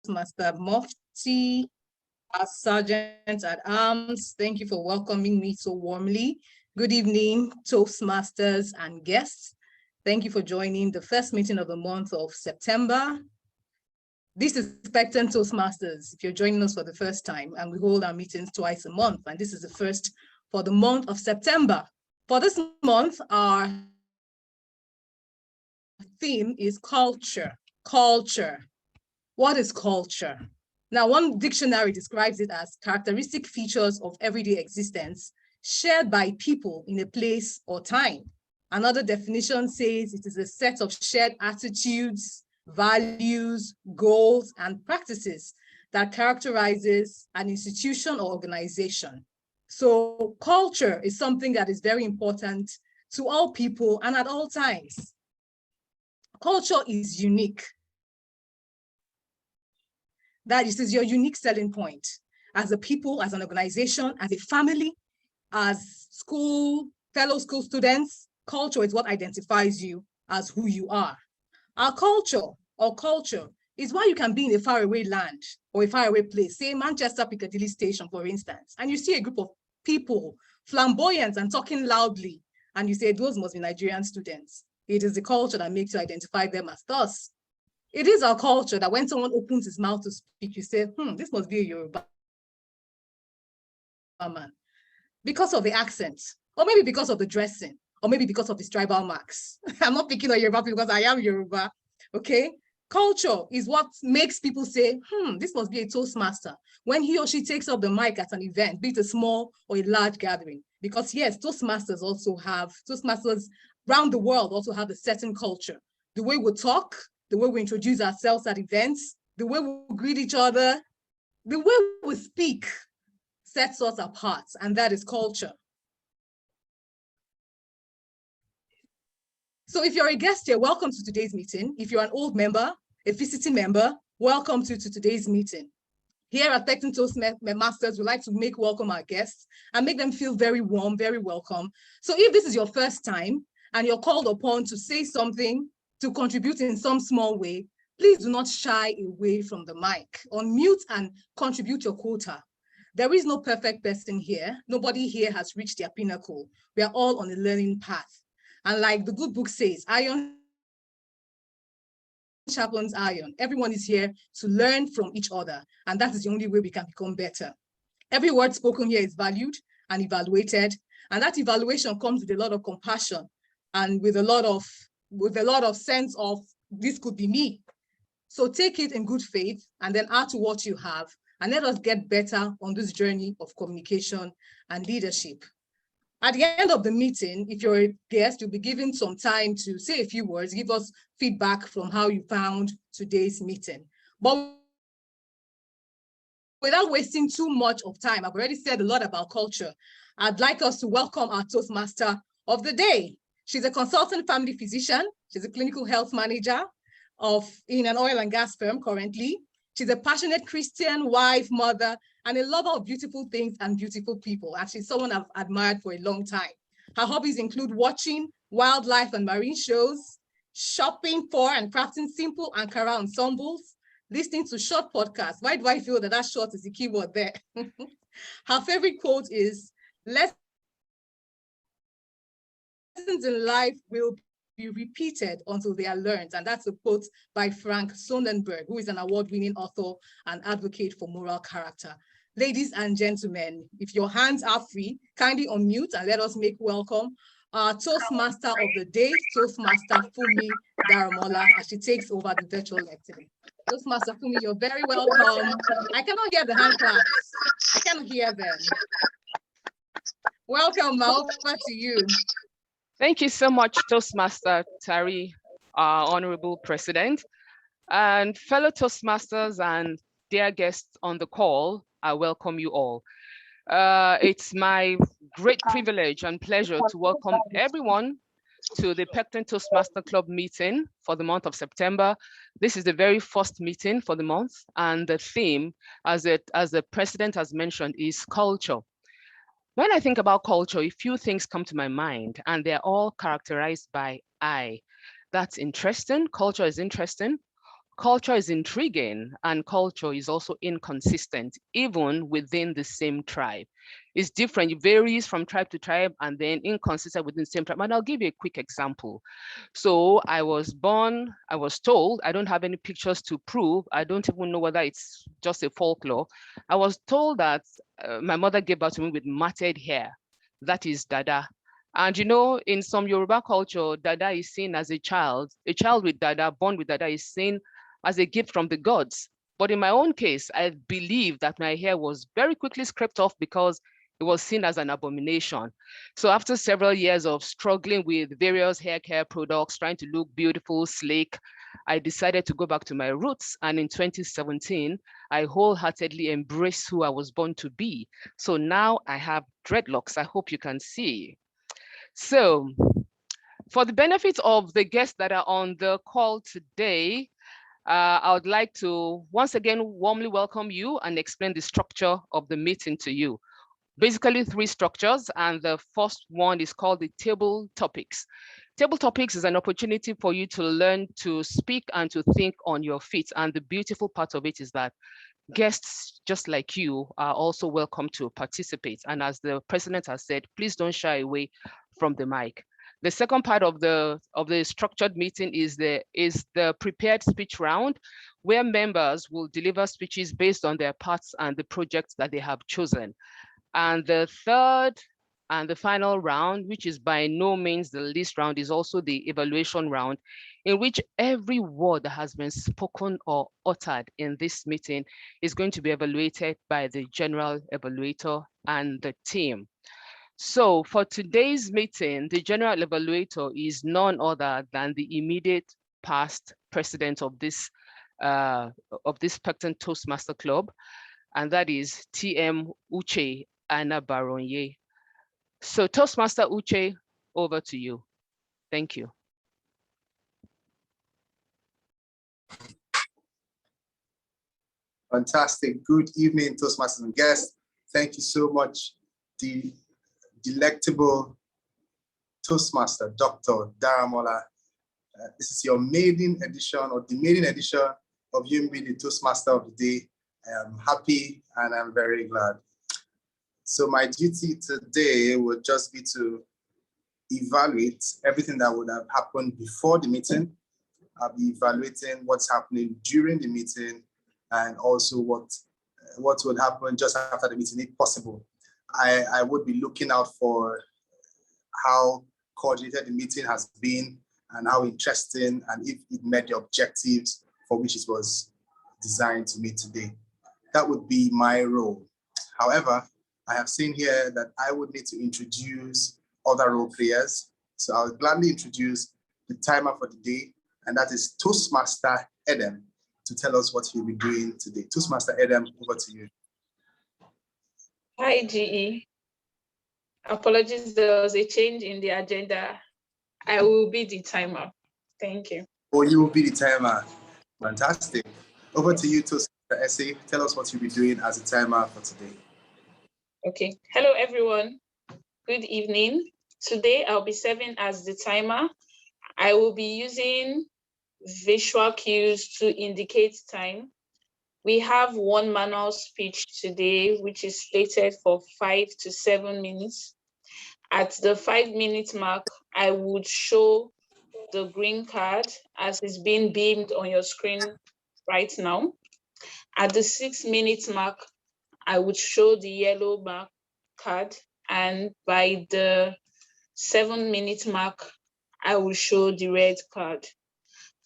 Toastmaster Mufti, our Sergeant at Arms. Thank you for welcoming me so warmly. Good evening, Toastmasters and guests. Thank you for joining the first meeting of the month of September. This is Pecten Toastmasters, if you're joining us for the first time, and we hold our meetings twice a month, and this is the first for the month of September. For this month, our theme is culture. Culture. What is culture? Now, one dictionary describes it as characteristic features of everyday existence shared by people in a place or time. Another definition says it is a set of shared attitudes, values, goals, and practices that characterizes an institution or organization. So culture is something that is very important to all people and at all times. Culture is unique. That is your unique selling point as a people, as an organization, as a family, as fellow school students. Culture is what identifies you as who you are. Our culture or culture is why you can be in a faraway land or a faraway place, say Manchester Piccadilly Station, for instance, and you see a group of people, flamboyant and talking loudly, and you say, those must be Nigerian students. It is the culture that makes you identify them as thus. It is our culture that when someone opens his mouth to speak, you say, this must be a Yoruba man. Because of the accent, or maybe because of the dressing, or maybe because of his tribal marks. I'm not picking on Yoruba because I am Yoruba, okay? Culture is what makes people say, this must be a Toastmaster when he or she takes up the mic at an event, be it a small or a large gathering. Because yes, Toastmasters around the world also have a certain culture. The way we talk, the way we introduce ourselves at events, the way we greet each other, the way we speak sets us apart, and that is culture. So if you're a guest here, welcome to today's meeting. If you're an old member, a visiting member, welcome to today's meeting. Here at Pecten Toastmasters, we like to make welcome our guests and make them feel very warm, very welcome. So if this is your first time and you're called upon to say something, to contribute in some small way, please do not shy away from the mic. Unmute and contribute your quota. There is no perfect person here. Nobody here has reached their pinnacle. We are all on a learning path. And like the good book says, iron sharpens iron. Everyone is here to learn from each other. And that is the only way we can become better. Every word spoken here is valued and evaluated. And that evaluation comes with a lot of compassion and with a lot of sense of this could be me. So take it in good faith and then add to what you have and let us get better on this journey of communication and leadership. At the end of the meeting, if you're a guest, you'll be given some time to say a few words, give us feedback from how you found today's meeting. But without wasting too much of time, I've already said a lot about culture. I'd like us to welcome our Toastmaster of the day. She's a consultant family physician. She's a clinical health manager in an oil and gas firm currently. She's a passionate Christian wife, mother, and a lover of beautiful things and beautiful people. And she's someone I've admired for a long time. Her hobbies include watching wildlife and marine shows, shopping for and crafting simple Ankara ensembles, listening to short podcasts. Why do I feel that short is the keyword there? Her favorite quote is, lessons in life will be repeated until they are learned. And that's a quote by Frank Sonnenberg, who is an award-winning author and advocate for moral character. Ladies and gentlemen, if your hands are free, kindly unmute and let us make welcome our Toastmaster of the day, Toastmaster Fumi Daramola, as she takes over the virtual lecture. Toastmaster Fumi, you're very welcome. I cannot hear the hand claps. I cannot hear them. Welcome, Ma, over to you. Thank you so much, Toastmaster Tari, our Honorable President, and fellow Toastmasters and dear guests on the call. I welcome you all. It's my great privilege and pleasure to welcome everyone to the Pecten Toastmaster Club meeting for the month of September. This is the very first meeting for the month, and the theme, as the President has mentioned, is culture. When I think about culture, a few things come to my mind, and they're all characterized by I. That's interesting. Culture is interesting. culture is intriguing and culture is also inconsistent, even within the same tribe. It's different, it varies from tribe to tribe and then inconsistent within the same tribe. And I'll give you a quick example. So I was told, I don't have any pictures to prove, I don't even know whether it's just a folklore. I was told that my mother gave birth to me with matted hair. That is dada. And you know, in some Yoruba culture, dada is seen as a child with dada, born with dada is seen as a gift from the gods. But in my own case, I believe that my hair was very quickly scraped off because it was seen as an abomination. So after several years of struggling with various hair care products, trying to look beautiful, sleek, I decided to go back to my roots. And in 2017, I wholeheartedly embraced who I was born to be. So now I have dreadlocks. I hope you can see. So for the benefit of the guests that are on the call today, I would like to once again warmly welcome you and explain the structure of the meeting to you. Basically 3 structures, and the first one is called the table topics. Table topics is an opportunity for you to learn to speak and to think on your feet. And the beautiful part of it is that guests just like you are also welcome to participate. And as the president has said, please don't shy away from the mic. The second part of the structured meeting is the prepared speech round, where members will deliver speeches based on their parts and the projects that they have chosen. And the third and the final round, which is by no means the least round, is also the evaluation round, in which every word that has been spoken or uttered in this meeting is going to be evaluated by the general evaluator and the team. So for today's meeting, the general evaluator is none other than the immediate past president of this Pecten Toastmaster Club, and that is TM Uche Anabaronye. So Toastmaster Uche, over to you. Thank you. Fantastic. Good evening, Toastmasters and guests. Thank you so much, the delectable Toastmaster, Dr. Daramola. This is your maiden edition, or the maiden edition of you being the Toastmaster of the day. I am happy and I'm very glad. So my duty today would just be to evaluate everything that would have happened before the meeting. I'll be evaluating what's happening during the meeting and also what would happen just after the meeting, if possible. I would be looking out for how coordinated the meeting has been and how interesting, and if it met the objectives for which it was designed to meet today. That would be my role. However, I have seen here that I would need to introduce other role players. So I'll gladly introduce the timer for the day, and that is Toastmaster Edem, to tell us what he'll be doing today. Toastmaster Edem, over to you. Hi, GE. Apologies, there was a change in the agenda. I will be the timer. Thank you. Oh, you will be the timer. Fantastic. Over to you, Toastmaster Essay. Tell us what you'll be doing as a timer for today. Okay. Hello, everyone. Good evening. Today, I'll be serving as the timer. I will be using visual cues to indicate time. We have one manual speech today, which is slated for 5 to 7 minutes. At the 5-minute mark, I would show the green card as it's being beamed on your screen right now. At the 6-minute mark, I would show the yellow mark card, and by the 7-minute mark, I will show the red card.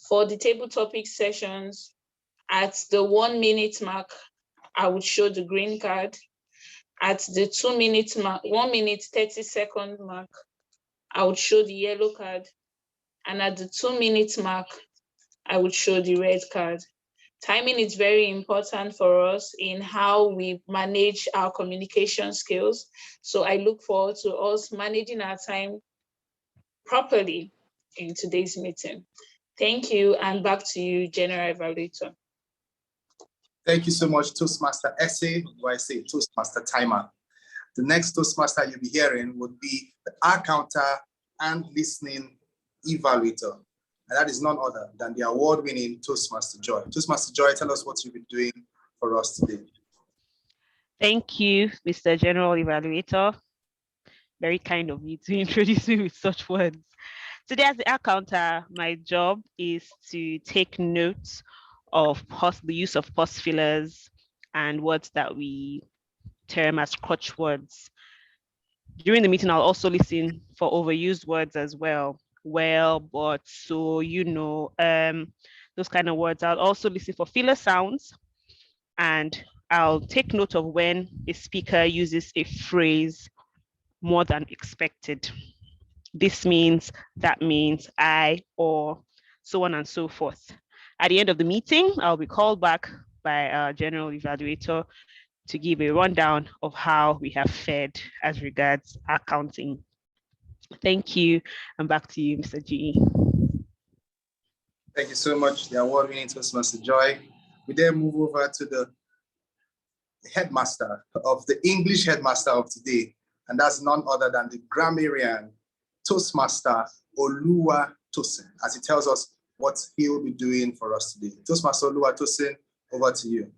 For the table topic sessions, at the 1-minute mark, I would show the green card. At the 2-minute mark, 1 minute 30-second mark, I would show the yellow card. And at the 2-minute mark, I would show the red card. Timing is very important for us in how we manage our communication skills. So I look forward to us managing our time properly in today's meeting. Thank you, and back to you, General Evaluator. Thank you so much, Toastmaster Essay, or I say Toastmaster Timer. The next Toastmaster you'll be hearing would be the R counter and listening evaluator. and that is none other than the award-winning Toastmaster Joy. Toastmaster Joy, tell us what you've been doing for us today. Thank you, Mr. General Evaluator. Very kind of you to introduce me with such words. Today, as the accountant, my job is to take notes of the use of pause fillers and words that we term as crutch words. During the meeting, I'll also listen for overused words as well. Well, but, so, you know, those kind of words. I'll also listen for filler sounds, and I'll take note of when a speaker uses a phrase more than expected. This means, that means, I, or, so on and so forth. At the end of the meeting, I'll be called back by our general evaluator to give a rundown of how we have fared as regards accounting. Thank you, and back to you, Mr. G. Thank you so much, the award-winning Toastmaster Joy. We then move over to the headmaster of the English headmaster of today, and that's none other than the grammarian Toastmaster Oluwatosin, as he tells us what he will be doing for us today. Toastmaster Oluwatosin, over to you.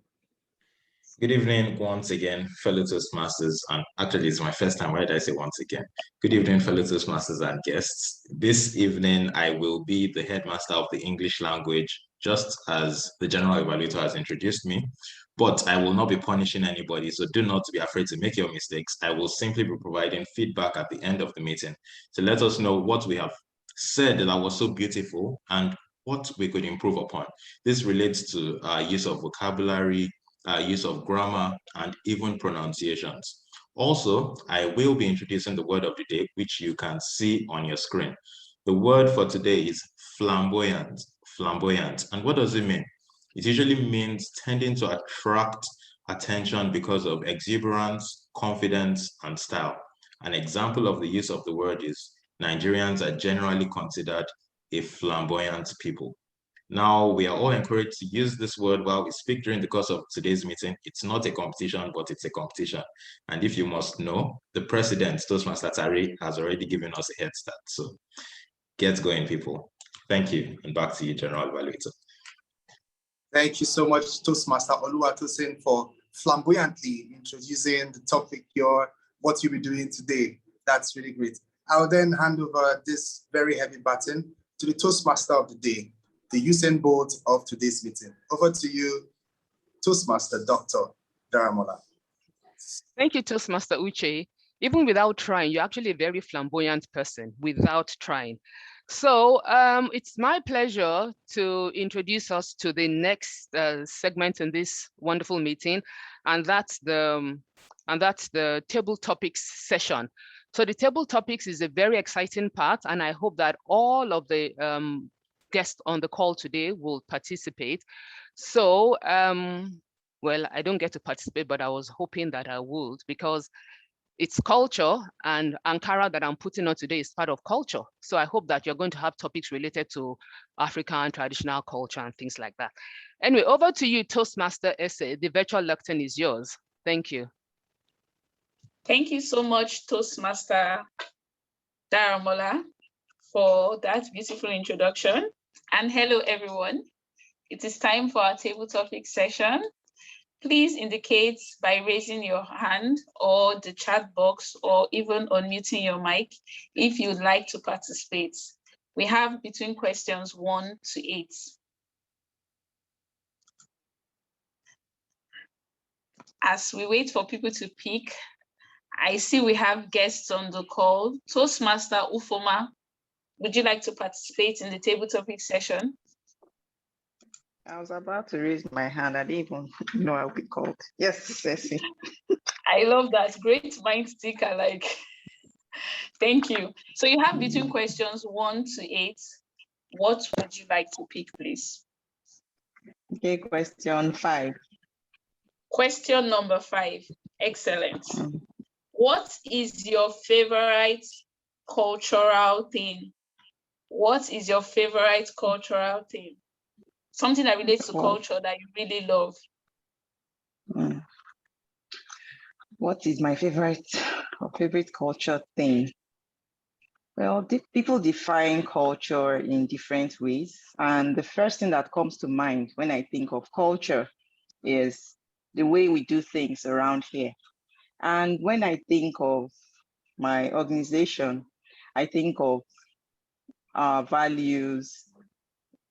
Good evening once again, fellow Toastmasters, and actually it's my first time, why did I say once again? Good evening, fellow Toastmasters and guests. This evening, I will be the headmaster of the English language, just as the general evaluator has introduced me, but I will not be punishing anybody, so do not be afraid to make your mistakes. I will simply be providing feedback at the end of the meeting to let us know what we have said that was so beautiful and what we could improve upon. This relates to use of vocabulary, use of grammar, and even pronunciations. Also, I will be introducing the word of the day, which you can see on your screen. The word for today is flamboyant. Flamboyant. And what does it mean? It usually means tending to attract attention because of exuberance, confidence, and style. An example of the use of the word is Nigerians are generally considered a flamboyant people. Now, we are all encouraged to use this word while we speak during the course of today's meeting. It's not a competition, but it's a competition. And if you must know, the president, Toastmaster Tari, has already given us a head start. So get going, people. Thank you. And back to you, General Evaluator. Thank you so much, Toastmaster Oluwatosin, for flamboyantly introducing the topic, what you'll be doing today. That's really great. I'll then hand over this very heavy baton to the Toastmaster of the day, the Usain Bolt of today's meeting. Over to you, Toastmaster Dr. Daramola. Thank you, Toastmaster Uche. Even without trying, you're actually a very flamboyant person without trying. So it's my pleasure to introduce us to the next segment in this wonderful meeting, and that's the table topics session. So the table topics is a very exciting part, and I hope that all of the guests on the call today will participate. So, well, I don't get to participate, but I was hoping that I would, because it's culture, and Ankara that I'm putting on today is part of culture. So I hope that you're going to have topics related to African traditional culture and things like that. Anyway, over to you, Toastmaster Essay. The virtual lectern is yours. Thank you. Thank you so much, Toastmaster Daramola, for that beautiful introduction. And hello, everyone. It is time for our table topic session. Please indicate by raising your hand or the chat box, or even unmuting your mic if you'd like to participate. We have between questions 1 to 8. As we wait for people to pick, I see we have guests on the call. Toastmaster Ufoma, would you like to participate in the table topic session? I was about to raise my hand. I didn't even know I'll be called. Yes, Ceci. I love that. Great mind sticker, like. Thank you. So you have between questions 1 to 8. What would you like to pick, please? Okay, question 5. Question number 5. Excellent. What is your favorite cultural thing? What is your favorite cultural thing? Something that relates to culture that you really love. What is my favorite culture thing? Well, people define culture in different ways. And the first thing that comes to mind when I think of culture is the way we do things around here. And when I think of my organization, I think of our values,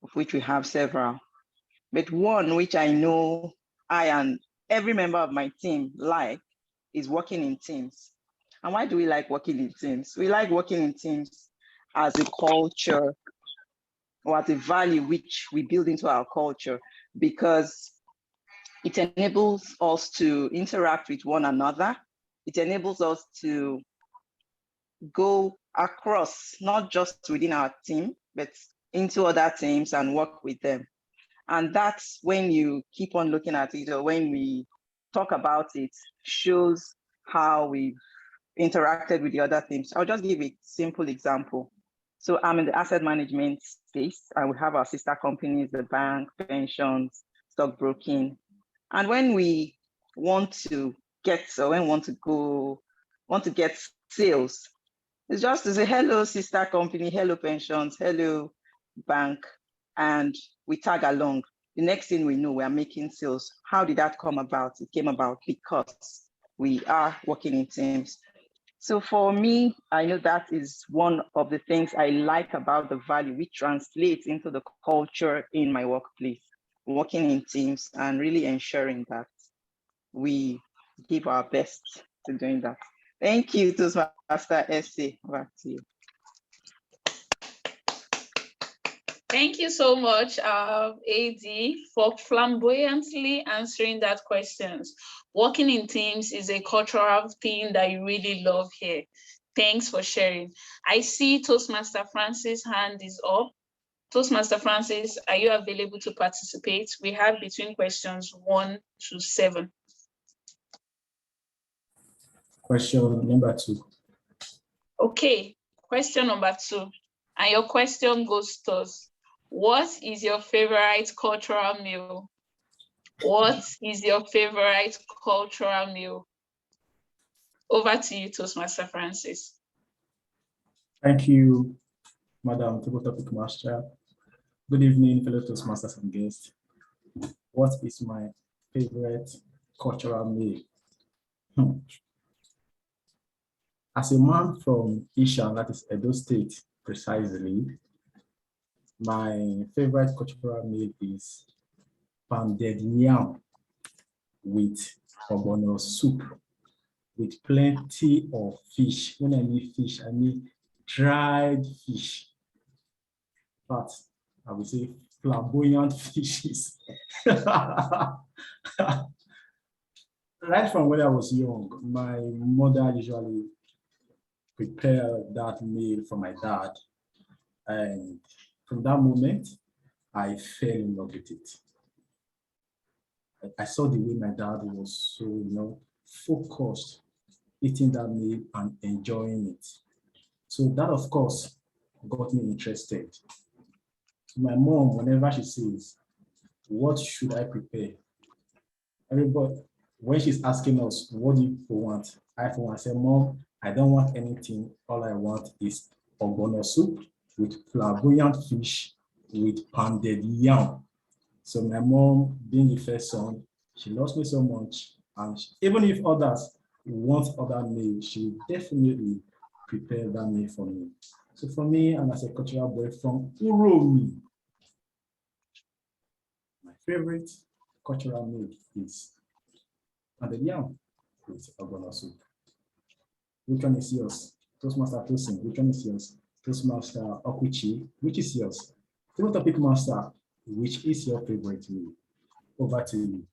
of which we have several. But one which I know I and every member of my team like is working in teams. And why do we like working in teams? We like working in teams as a culture or as a value which we build into our culture, because it enables us to interact with one another. It enables us to go across, not just within our team, but into other teams and work with them. And that's when you keep on looking at it, or when we talk about it, shows how we've interacted with the other teams. I'll just give a simple example. So I'm in the asset management space, and we have our sister companies, the bank, pensions, stockbroking. And when we want to get, or when we want to get sales, it's just to say, hello, sister company, hello, pensions, hello, bank, and we tag along. The next thing we know, we are making sales. How did that come about? It came about because we are working in teams. So for me, I know that is one of the things I like about the value, which translates into the culture in my workplace, working in teams and really ensuring that we give our best to doing that. Thank you, Toastmaster Essay. Back to you. Thank you so much, AD, for flamboyantly answering that questions. Working in teams is a cultural thing that you really love here. Thanks for sharing. I see Toastmaster Francis' hand is up. Toastmaster Francis, are you available to participate? We have between questions 1 to 7. Question number 2. Okay, question number 2. And your question goes to us. What is your favorite cultural meal? What is your favorite cultural meal? Over to you, Toastmaster Francis. Thank you, Madam Table Topic Master. Good evening, fellow Toastmasters and guests. What is my favorite cultural meal? As a man from Isha, that is Edo State, precisely, my favorite cultural meal is pounded yam with ogbono soup with plenty of fish. When I mean fish, I mean dried fish. But I would say flamboyant fishes. Right from when I was young, my mother usually prepared that meal for my dad. And from that moment, I fell in love with it. I saw the way my dad was so, focused, eating that meal and enjoying it. So that, of course, got me interested. My mom, whenever she says, what should I prepare? Everybody, when she's asking us, what do you want? I for one say, Mom, I don't want anything. All I want is ogbono soup with flamboyant fish with pounded yam. So my mom, being the first son, she loves me so much. And even if others want other meals, she will definitely prepare that meal for me. So for me, and as a cultural boy from Uromi, my favorite cultural meal is pounded yam with ogbono soup. Which one is yours? Toastmaster Tosin, which one is yours? Toastmaster Okuchi, which is yours? Table Topic Master, which is your favorite meal? Over to you.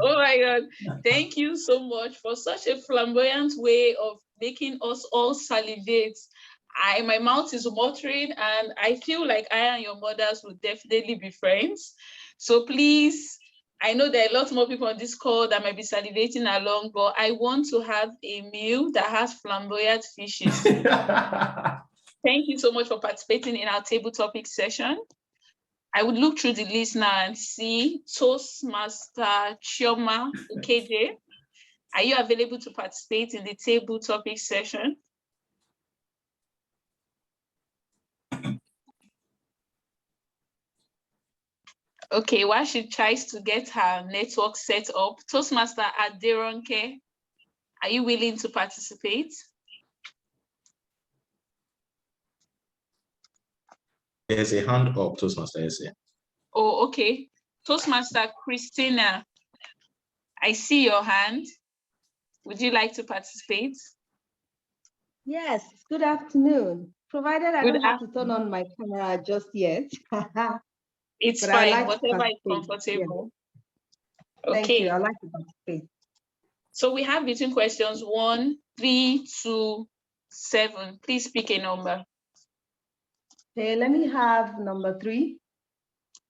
Oh my God. Thank you so much for such a flamboyant way of making us all salivate. My mouth is watering, and I feel like I and your mothers will definitely be friends. So please, I know there are lots more people on this call that might be salivating along, but I want to have a meal that has flamboyant fishes. Thank you so much for participating in our table topic session. I would look through the list now and see Toastmaster Chioma Ukeje. Are you available to participate in the table topic session? Okay, while she tries to get her network set up, Toastmaster Aderonke, are you willing to participate? There's a hand up, Toastmaster SA. Oh, okay. Toastmaster Christina, I see your hand. Would you like to participate? Yes, good afternoon. Provided I don't have to turn on my camera just yet. It's but fine, like whatever is comfortable. Yeah. Okay. Thank you, I like to participate. So we have between questions 1, 3, 2, 7. Please pick a number. Okay, let me have number 3.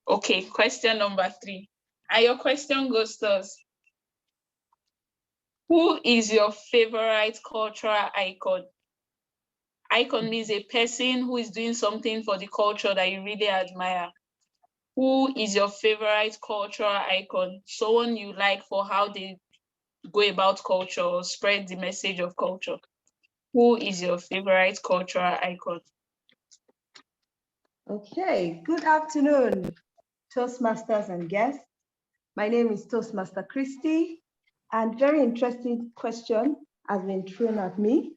Okay, question number 3. And your question goes thus. Who is your favorite cultural icon? Icon means a person who is doing something for the culture that you really admire. Who is your favorite cultural icon? Someone you like for how they go about culture or spread the message of culture. Who is your favorite cultural icon? Okay, good afternoon, Toastmasters and guests. My name is Toastmaster Christy, and very interesting question has been thrown at me.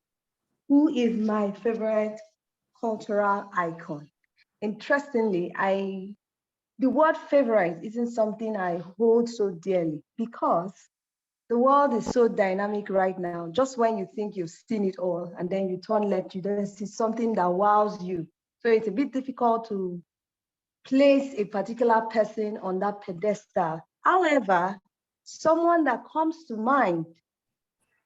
Who is my favorite cultural icon? Interestingly, the word favorite isn't something I hold so dearly because the world is so dynamic right now. Just when you think you've seen it all and then you turn left, you then see something that wows you. So it's a bit difficult to place a particular person on that pedestal. However, someone that comes to mind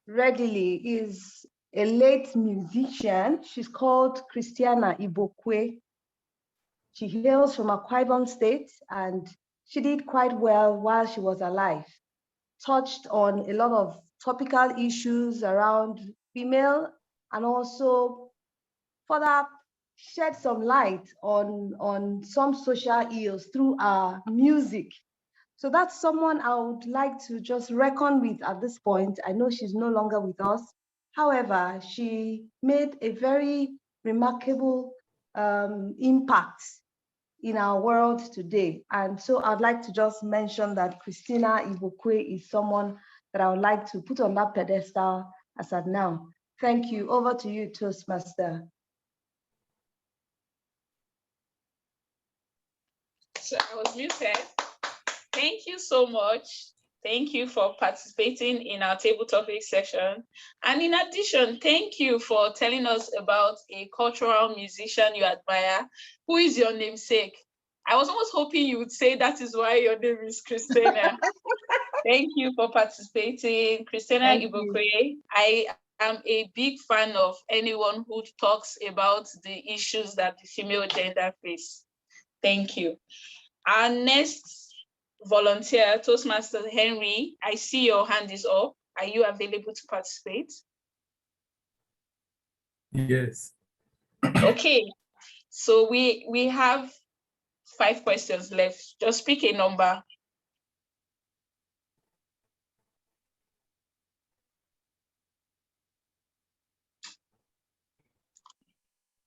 readily is a late musician. She's called Christiana Egwuenu. She hails from Akwa Ibom State, and she did quite well while she was alive. Touched on a lot of topical issues around female, and also further shed some light on some social ills through our music. So that's someone I would like to just reckon with at this point. I know she's no longer with us. However, she made a very remarkable impact in our world today. And so I'd like to just mention that Christina Egwuenu is someone that I would like to put on that pedestal as at now. Thank you. Over to you, Toastmaster. So I was muted. Thank you so much. Thank you for participating in our table topic session. And in addition, thank you for telling us about a cultural musician you admire. Who is your namesake? I was almost hoping you would say that is why your name is Christina. Thank you for participating, Christina Egwuenu. I am a big fan of anyone who talks about the issues that the female gender face. Thank you. Our next volunteer, Toastmaster Henry, I see your hand is up. Are you available to participate? Yes. Okay, so we have 5 questions left. Just pick a number.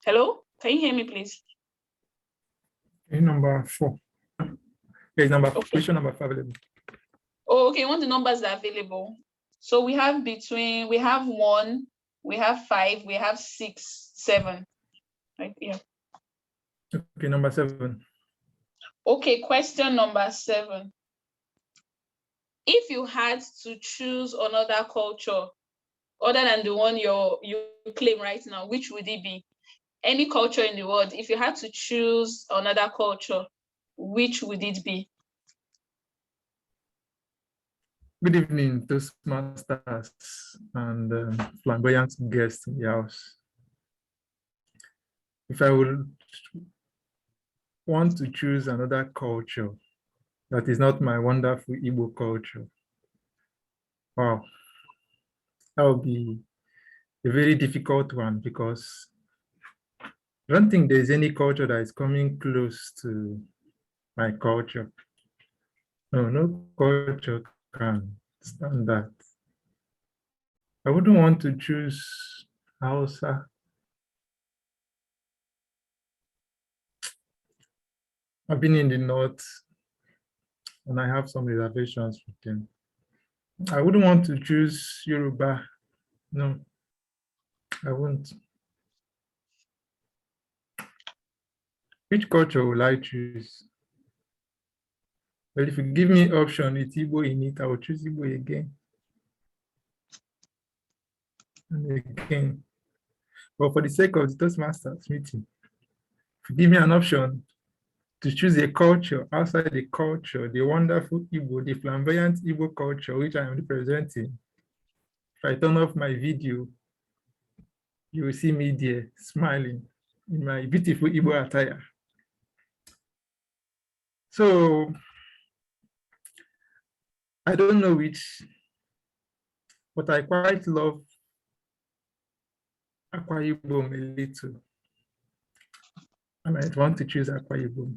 Hello, can you hear me, please? Number 4. Yes, question number 5 available. Oh, okay, you want the numbers that are available. So we have 1, we have 5, we have 6, 7. Right here. Okay, number 7. Okay, question number 7. If you had to choose another culture other than the one you claim right now, which would it be? Any culture in the world, if you had to choose another culture, which would it be? Good evening, Toastmasters and flamboyant guests in the house. If I would want to choose another culture that is not my wonderful Igbo culture, wow, that would be a very difficult one because I don't think there's any culture that is coming close to my culture. No culture can stand that. I wouldn't want to choose Hausa. I've been in the north and I have some reservations with them. I wouldn't want to choose Yoruba. No, I wouldn't. Which culture will I choose? Well, if you give me option with Igbo in it, I will choose Igbo again. And again. But for the sake of the Toastmasters meeting, if you give me an option to choose a culture outside the culture, the wonderful Igbo, the flamboyant Igbo culture, which I am representing, if I turn off my video, you will see me there smiling in my beautiful Igbo attire. So I don't know which, but I quite love Akwa Ibom a little. I might want to choose Akwa Ibom.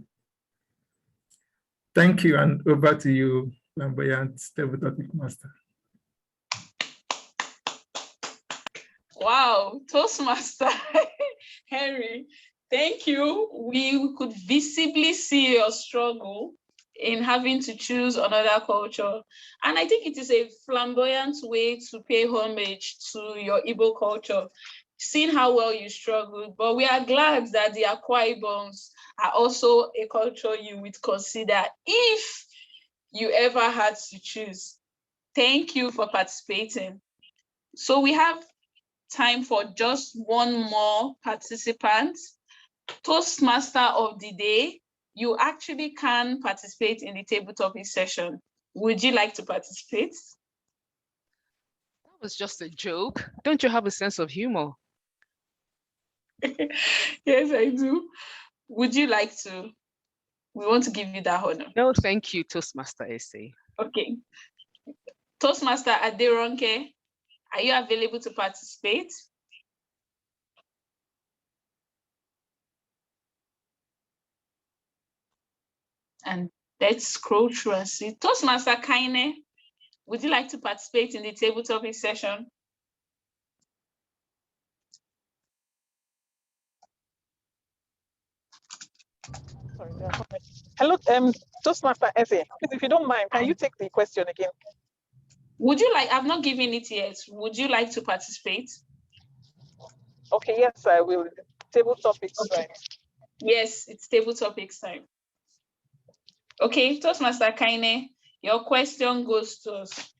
Thank you, and over to you, flamboyant table topic master. Wow, Toastmaster Henry, thank you. We could visibly see your struggle in having to choose another culture. And I think it is a flamboyant way to pay homage to your Igbo culture, seeing how well you struggled. But we are glad that the Akwa Iboms are also a culture you would consider if you ever had to choose. Thank you for participating. So we have time for just one more participant. Toastmaster of the day, you actually can participate in the table topic session. Would you like to participate? That was just a joke. Don't you have a sense of humor? Yes, I do. Would you like to? We want to give you that honor. No, thank you, Toastmaster SA. Okay. Toastmaster Aderonke, are you available to participate? And let's scroll through and see. Toastmaster Kaine, would you like to participate in the table topic session? Sorry, hello, Toastmaster Effie. If you don't mind, can you take the question again? Would you like, I've not given it yet. Would you like to participate? Okay, yes, I will. Table topics, okay. Right? Yes, it's table topics time. Okay, Toastmaster Kaine, your question goes to us.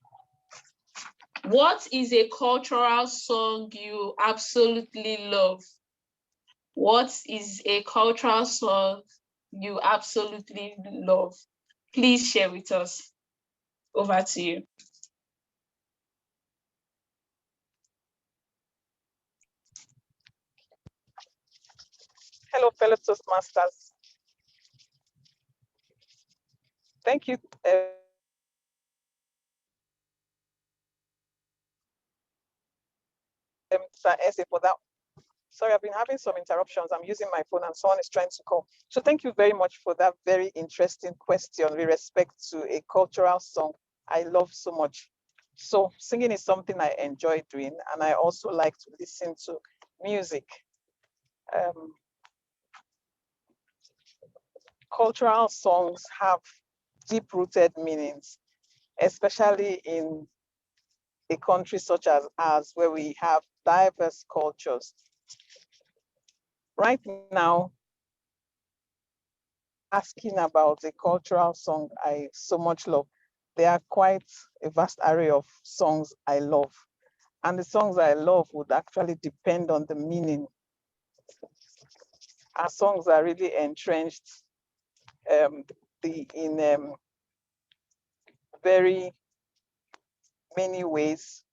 What is a cultural song you absolutely love? What is a cultural song you absolutely love? Please share with us. Over to you. Hello, fellow Toastmasters. Thank you. Mr. Eze, for that. Sorry, I've been having some interruptions. I'm using my phone and someone is trying to call. So thank you very much for that very interesting question with respect to a cultural song I love so much. So singing is something I enjoy doing, and I also like to listen to music. Cultural songs have deep-rooted meanings, especially in a country such as ours, where we have diverse cultures. Right now, asking about a cultural song I so much love. There are quite a vast array of songs I love. And the songs I love would actually depend on the meaning. Our songs are really entrenched in very many ways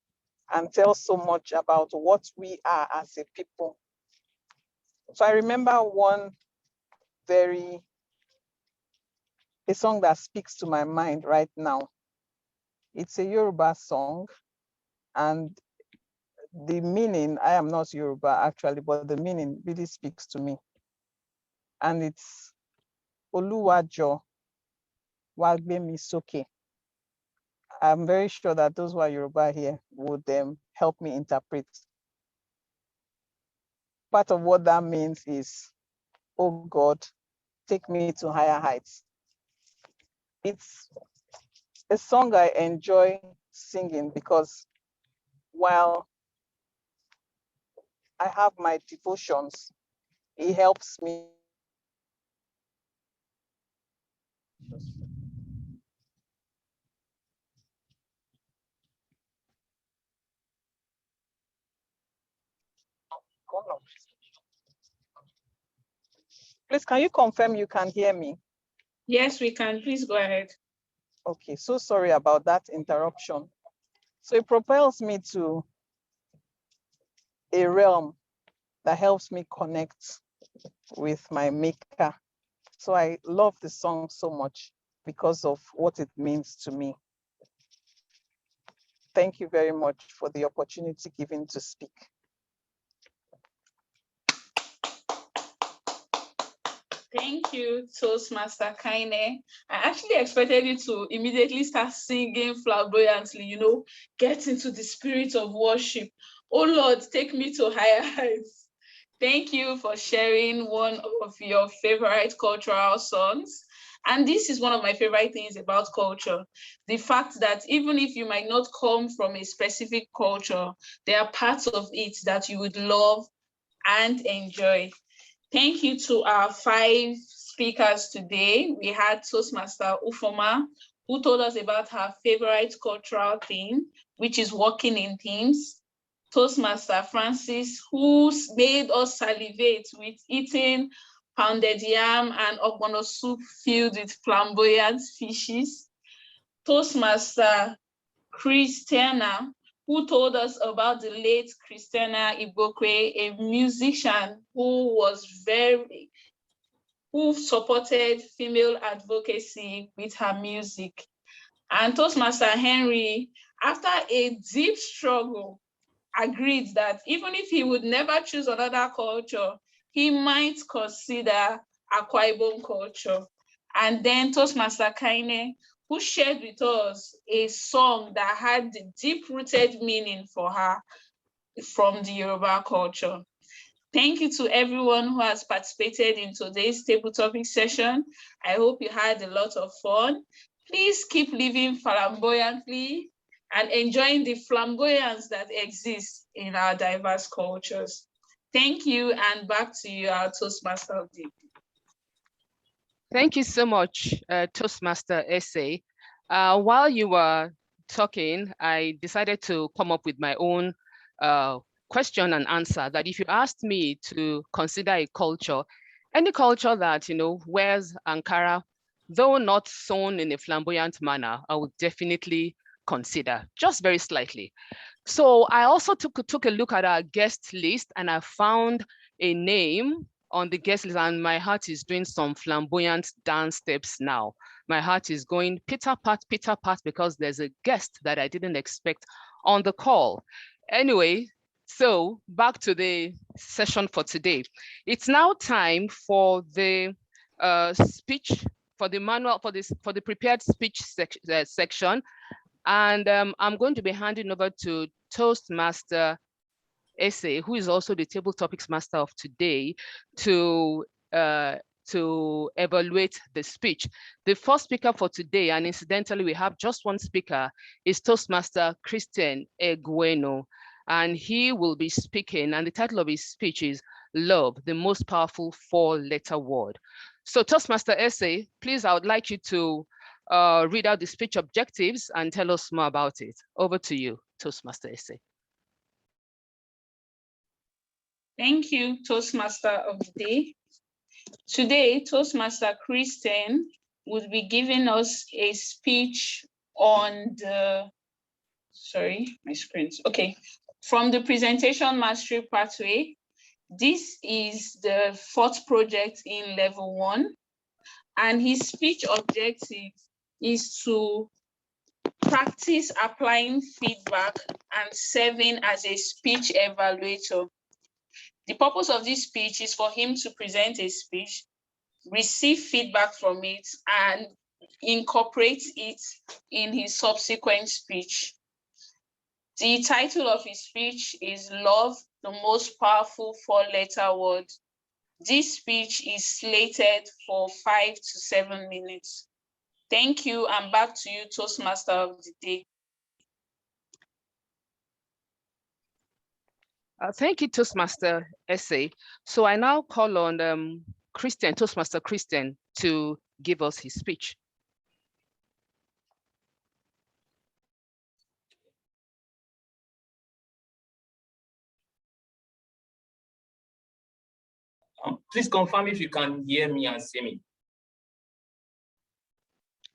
and tell so much about what we are as a people. So I remember one a song that speaks to my mind right now. It's a Yoruba song, and the meaning, I am not Yoruba actually, but the meaning really speaks to me. And it's Oluwajo Wagbemi Soke. I'm very sure that those who are Yoruba here would help me interpret. Part of what that means is, oh God, take me to higher heights. It's a song I enjoy singing because while I have my devotions, it helps me. Please, can you confirm you can hear me? Yes, we can. Please go ahead. Okay, so sorry about that interruption. So it propels me to a realm that helps me connect with my maker. So I love the song so much because of what it means to me. Thank you very much for the opportunity given to speak. Thank you, Toastmaster Kaine. I actually expected you to immediately start singing flamboyantly, you know, get into the spirit of worship. Oh Lord, take me to higher heights. Thank you for sharing one of your favorite cultural songs. And this is one of my favorite things about culture. The fact that even if you might not come from a specific culture, there are parts of it that you would love and enjoy. Thank you to our 5 speakers today. We had Toastmaster Ufoma, who told us about her favorite cultural theme, which is working in teams. Toastmaster Francis, who made us salivate with eating pounded yam and ogbono soup filled with flamboyant fishes. Toastmaster Christiana, who told us about the late Christiana Igboukwe, a musician who supported female advocacy with her music. And Toastmaster Henry, after a deep struggle, agreed that even if he would never choose another culture, he might consider Akwa Ibom culture. And then Toastmaster Kaine, who shared with us a song that had the deep-rooted meaning for her from the Yoruba culture. Thank you to everyone who has participated in today's table topic session. I hope you had a lot of fun. Please keep living flamboyantly and enjoying the flamboyance that exists in our diverse cultures. Thank you, and back to you, our Toastmaster of the day. Thank you so much, Toastmaster Essay. While you were talking, I decided to come up with my own question and answer, that if you asked me to consider a culture, any culture that, you know, wears Ankara, though not sewn in a flamboyant manner, I would definitely consider, just very slightly. So I also took a look at our guest list, and I found a name on the guest list, and my heart is doing some flamboyant dance steps now. My heart is going pitter-pat, because there's a guest that I didn't expect on the call. Anyway, so back to the session for today. It's now time for the speech, for the manual, for the prepared speech section. And I'm going to be handing over to Toastmaster Essay, who is also the table topics master of today, to evaluate the speech. The first speaker for today, and incidentally, we have just one speaker, is Toastmaster Christian Egwuenu, and he will be speaking, and the title of his speech is Love, the Most Powerful 4-Letter Word. So Toastmaster Essay, please, I would like you to read out the speech objectives and tell us more about it. Over to you, Toastmaster Essay. Thank you, Toastmaster of the day. Today, Toastmaster Christian would be giving us a speech on the, sorry, my screen's, okay, from the Presentation Mastery Pathway. This is the 4th project in level 1, and his speech objective is to practice applying feedback and serving as a speech evaluator. The purpose of this speech is for him to present a speech, receive feedback from it, and incorporate it in his subsequent speech. The title of his speech is Love, the Most Powerful Four-Letter Word. This speech is slated for 5 to 7 minutes. Thank you, and back to you, Toastmaster of the Day. Thank you, Toastmaster Essay. So I now call on Toastmaster Christian, to give us his speech. Please confirm if you can hear me and see me.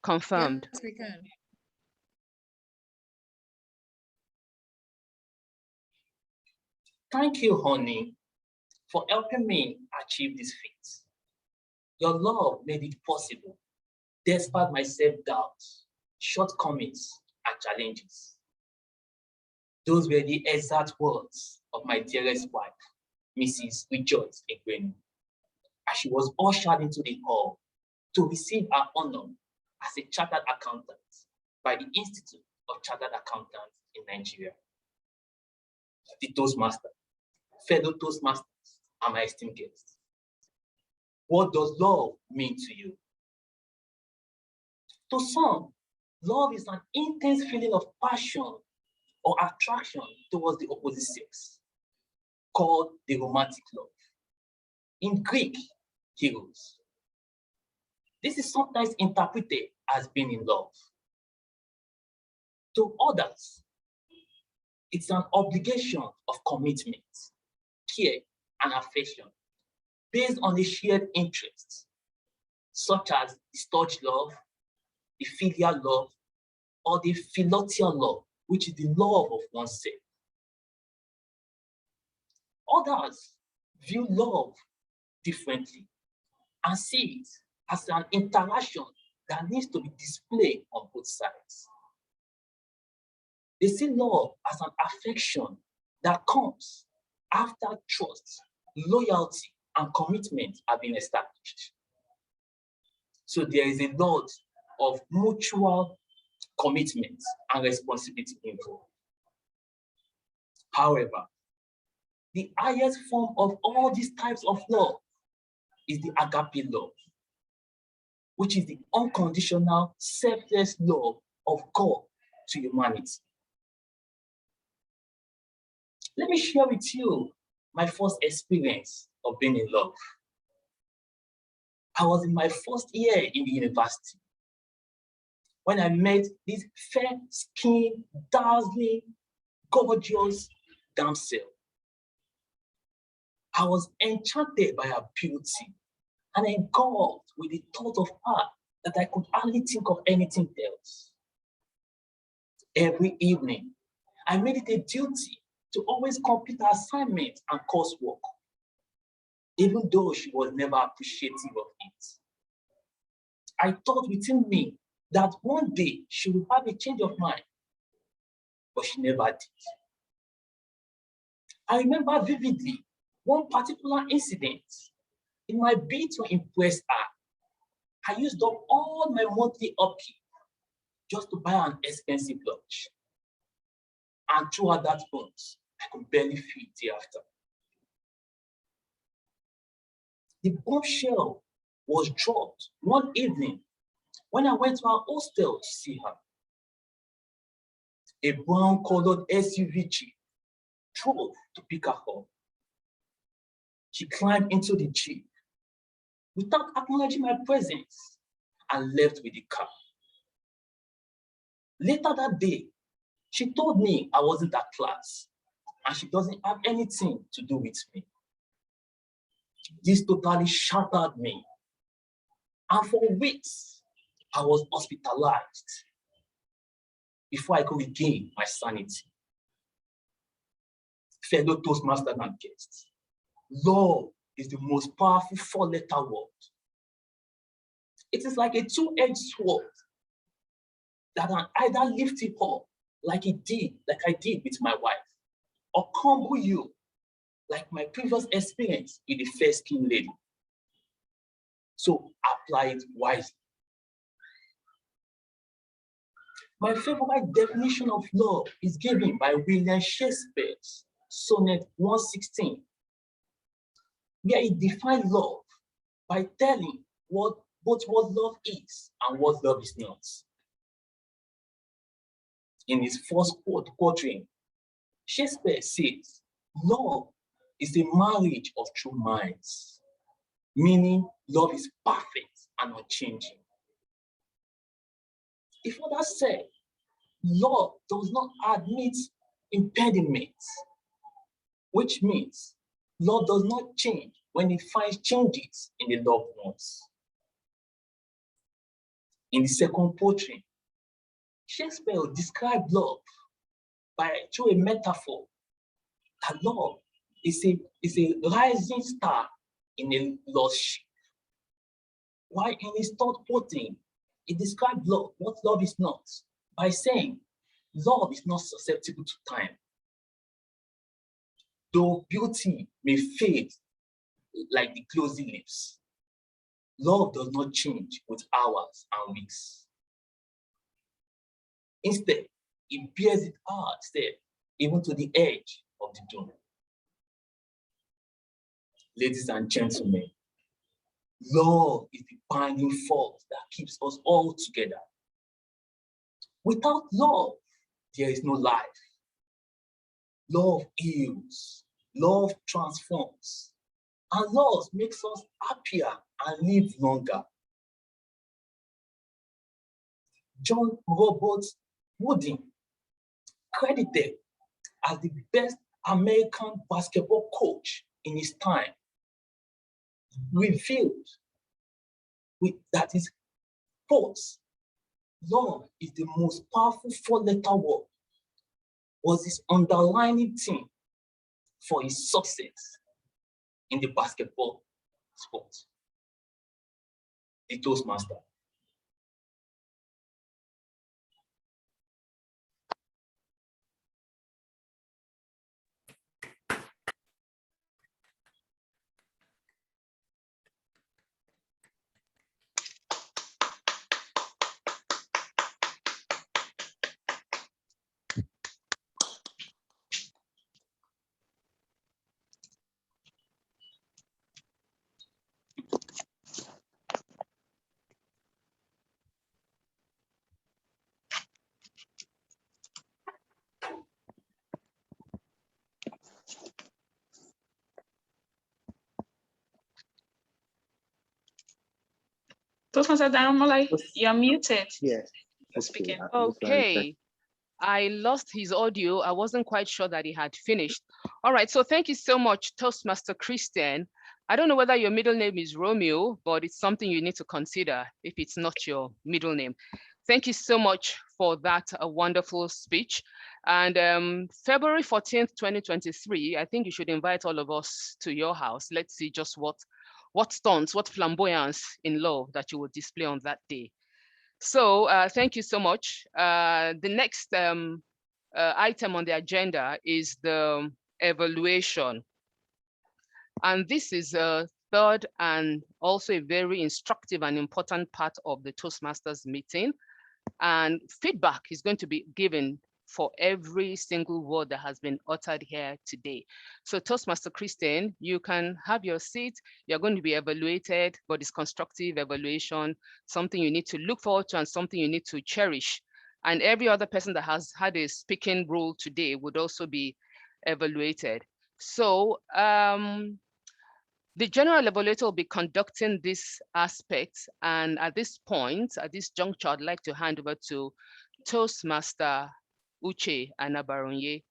Confirmed. Yes, we can. Thank you, honey, for helping me achieve this feat. Your love made it possible, despite my self-doubt, shortcomings, and challenges. Those were the exact words of my dearest wife, Mrs. Christian Egwuenu, as she was ushered into the hall to receive her honor as a chartered accountant by the Institute of Chartered Accountants in Nigeria. The Toastmaster, fellow Toastmasters, and my esteemed guests. What does love mean to you? To some, love is an intense feeling of passion or attraction towards the opposite sex, called the romantic love. In Greek, heroes. This is sometimes interpreted as being in love. To others, it's an obligation of commitment, care, and affection based on a shared interest, such as the storge love, the filial love, or the philautia love, which is the love of oneself. Others view love differently and see it as an interaction that needs to be displayed on both sides. They see love as an affection that comes after trust, loyalty, and commitment have been established. So there is a lot of mutual commitment and responsibility involved. However, the highest form of all these types of love is the agape love, which is the unconditional, selfless love of God to humanity. Let me share with you my first experience of being in love. I was in my first year in the university when I met this fair-skinned, dazzling, gorgeous damsel. I was enchanted by her beauty and engulfed with the thought of her that I could hardly think of anything else. Every evening, I made it a duty to always complete her assignments and coursework, even though she was never appreciative of it. I thought within me that one day she would have a change of mind, but she never did. I remember vividly one particular incident. In my bid to impress her, I used up all my monthly upkeep just to buy an expensive lunch. And throughout that month, I could barely feed thereafter. The bombshell was dropped one evening when I went to her hostel to see her. A brown-colored SUV Jeep drove to pick her up. She climbed into the Jeep without acknowledging my presence and left with the car. Later that day, she told me I wasn't at class and she doesn't have anything to do with me. This totally shattered me. And for weeks, I was hospitalized before I could regain my sanity. Fellow Toastmasters and guests, love is the most powerful four-letter word. It is like a two-edged sword that can either lift you up like I did with my wife, or crumble you like my previous experience with the fair-skinned lady. So apply it wisely. My favorite definition of love is given by William Shakespeare's Sonnet 116, where he defined love by telling both what love is and what love is not. In his first quatrain, Shakespeare says, love is a marriage of true minds, meaning love is perfect and unchanging. He further said, love does not admit impediments, which means love does not change when it finds changes in the loved ones. In the second portrait, Shakespeare described love through a metaphor that love is a rising star in a lost ship. While in his third portrait, he described love, what love is not, by saying, love is not susceptible to time. Though beauty may fade like the closing lips, love does not change with hours and weeks. Instead, it bears it hard step even to the edge of the doom. Ladies and gentlemen, love is the binding force that keeps us all together. Without love, there is no life. Love heals, love transforms, and love makes us happier and live longer. John Robert Wooden, credited as the best American basketball coach in his time, revealed that his quotes, love is the most powerful four-letter word, was his underlining theme for his success in the basketball sport. The Toastmaster. Toastmaster Daramola, you're muted. Yes. Speaking. Okay. I lost his audio. I wasn't quite sure that he had finished. All right, so thank you so much, Toastmaster Christian. I don't know whether your middle name is Romeo, but it's something you need to consider if it's not your middle name. Thank you so much for that wonderful speech. And February 14th, 2023, I think you should invite all of us to your house. Let's see just what stunts, what flamboyance in love that you will display on that day. So thank you so much. The next item on the agenda is the evaluation. And this is a third and also a very instructive and important part of the Toastmasters meeting. And feedback is going to be given for every single word that has been uttered here today. So Toastmaster Christian, you can have your seat. You're going to be evaluated, but it's constructive evaluation, something you need to look forward to and something you need to cherish. And every other person that has had a speaking role today would also be evaluated. So the general evaluator will be conducting this aspect. And at this point, at this juncture, I'd like to hand over to Toastmaster Uche Anabaronye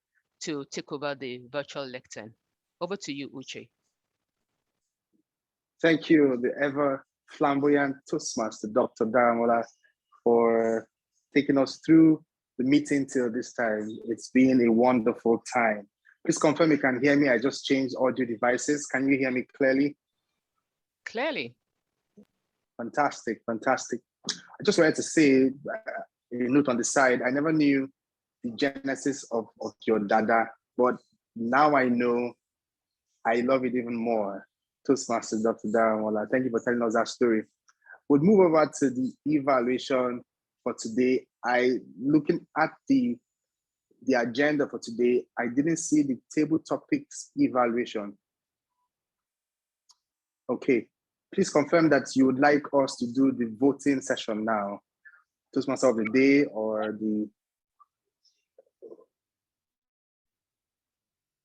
to take over the virtual lectern. Over to you, Uche. Thank you, the ever flamboyant Toastmaster, Dr. Daramola, for taking us through the meeting till this time. It's been a wonderful time. Please confirm you can hear me. I just changed audio devices. Can you hear me clearly? Clearly. Fantastic, fantastic. I just wanted to say, a note on the side, I never knew the genesis of your dada, but now I know. I love it even more. Toastmaster Dr. Daramola, thank you for telling us that story. We'll move over to the evaluation for today, looking at the agenda for today, I didn't see the table topics evaluation. Okay, please confirm that you would like us to do the voting session now. Toastmaster of the day or the,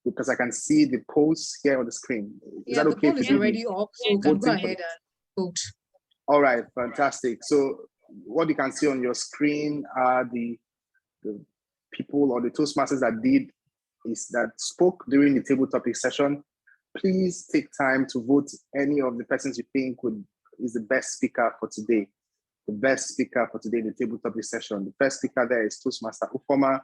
because I can see the polls here on the screen. Is that okay? The poll is already up, so you can go ahead and vote. All right, fantastic. So what you can see on your screen are the people or the Toastmasters that spoke during the table topic session. Please take time to vote any of the persons you think is the best speaker for today. The best speaker for today in the table topic session. The first speaker there is Toastmaster Ufoma,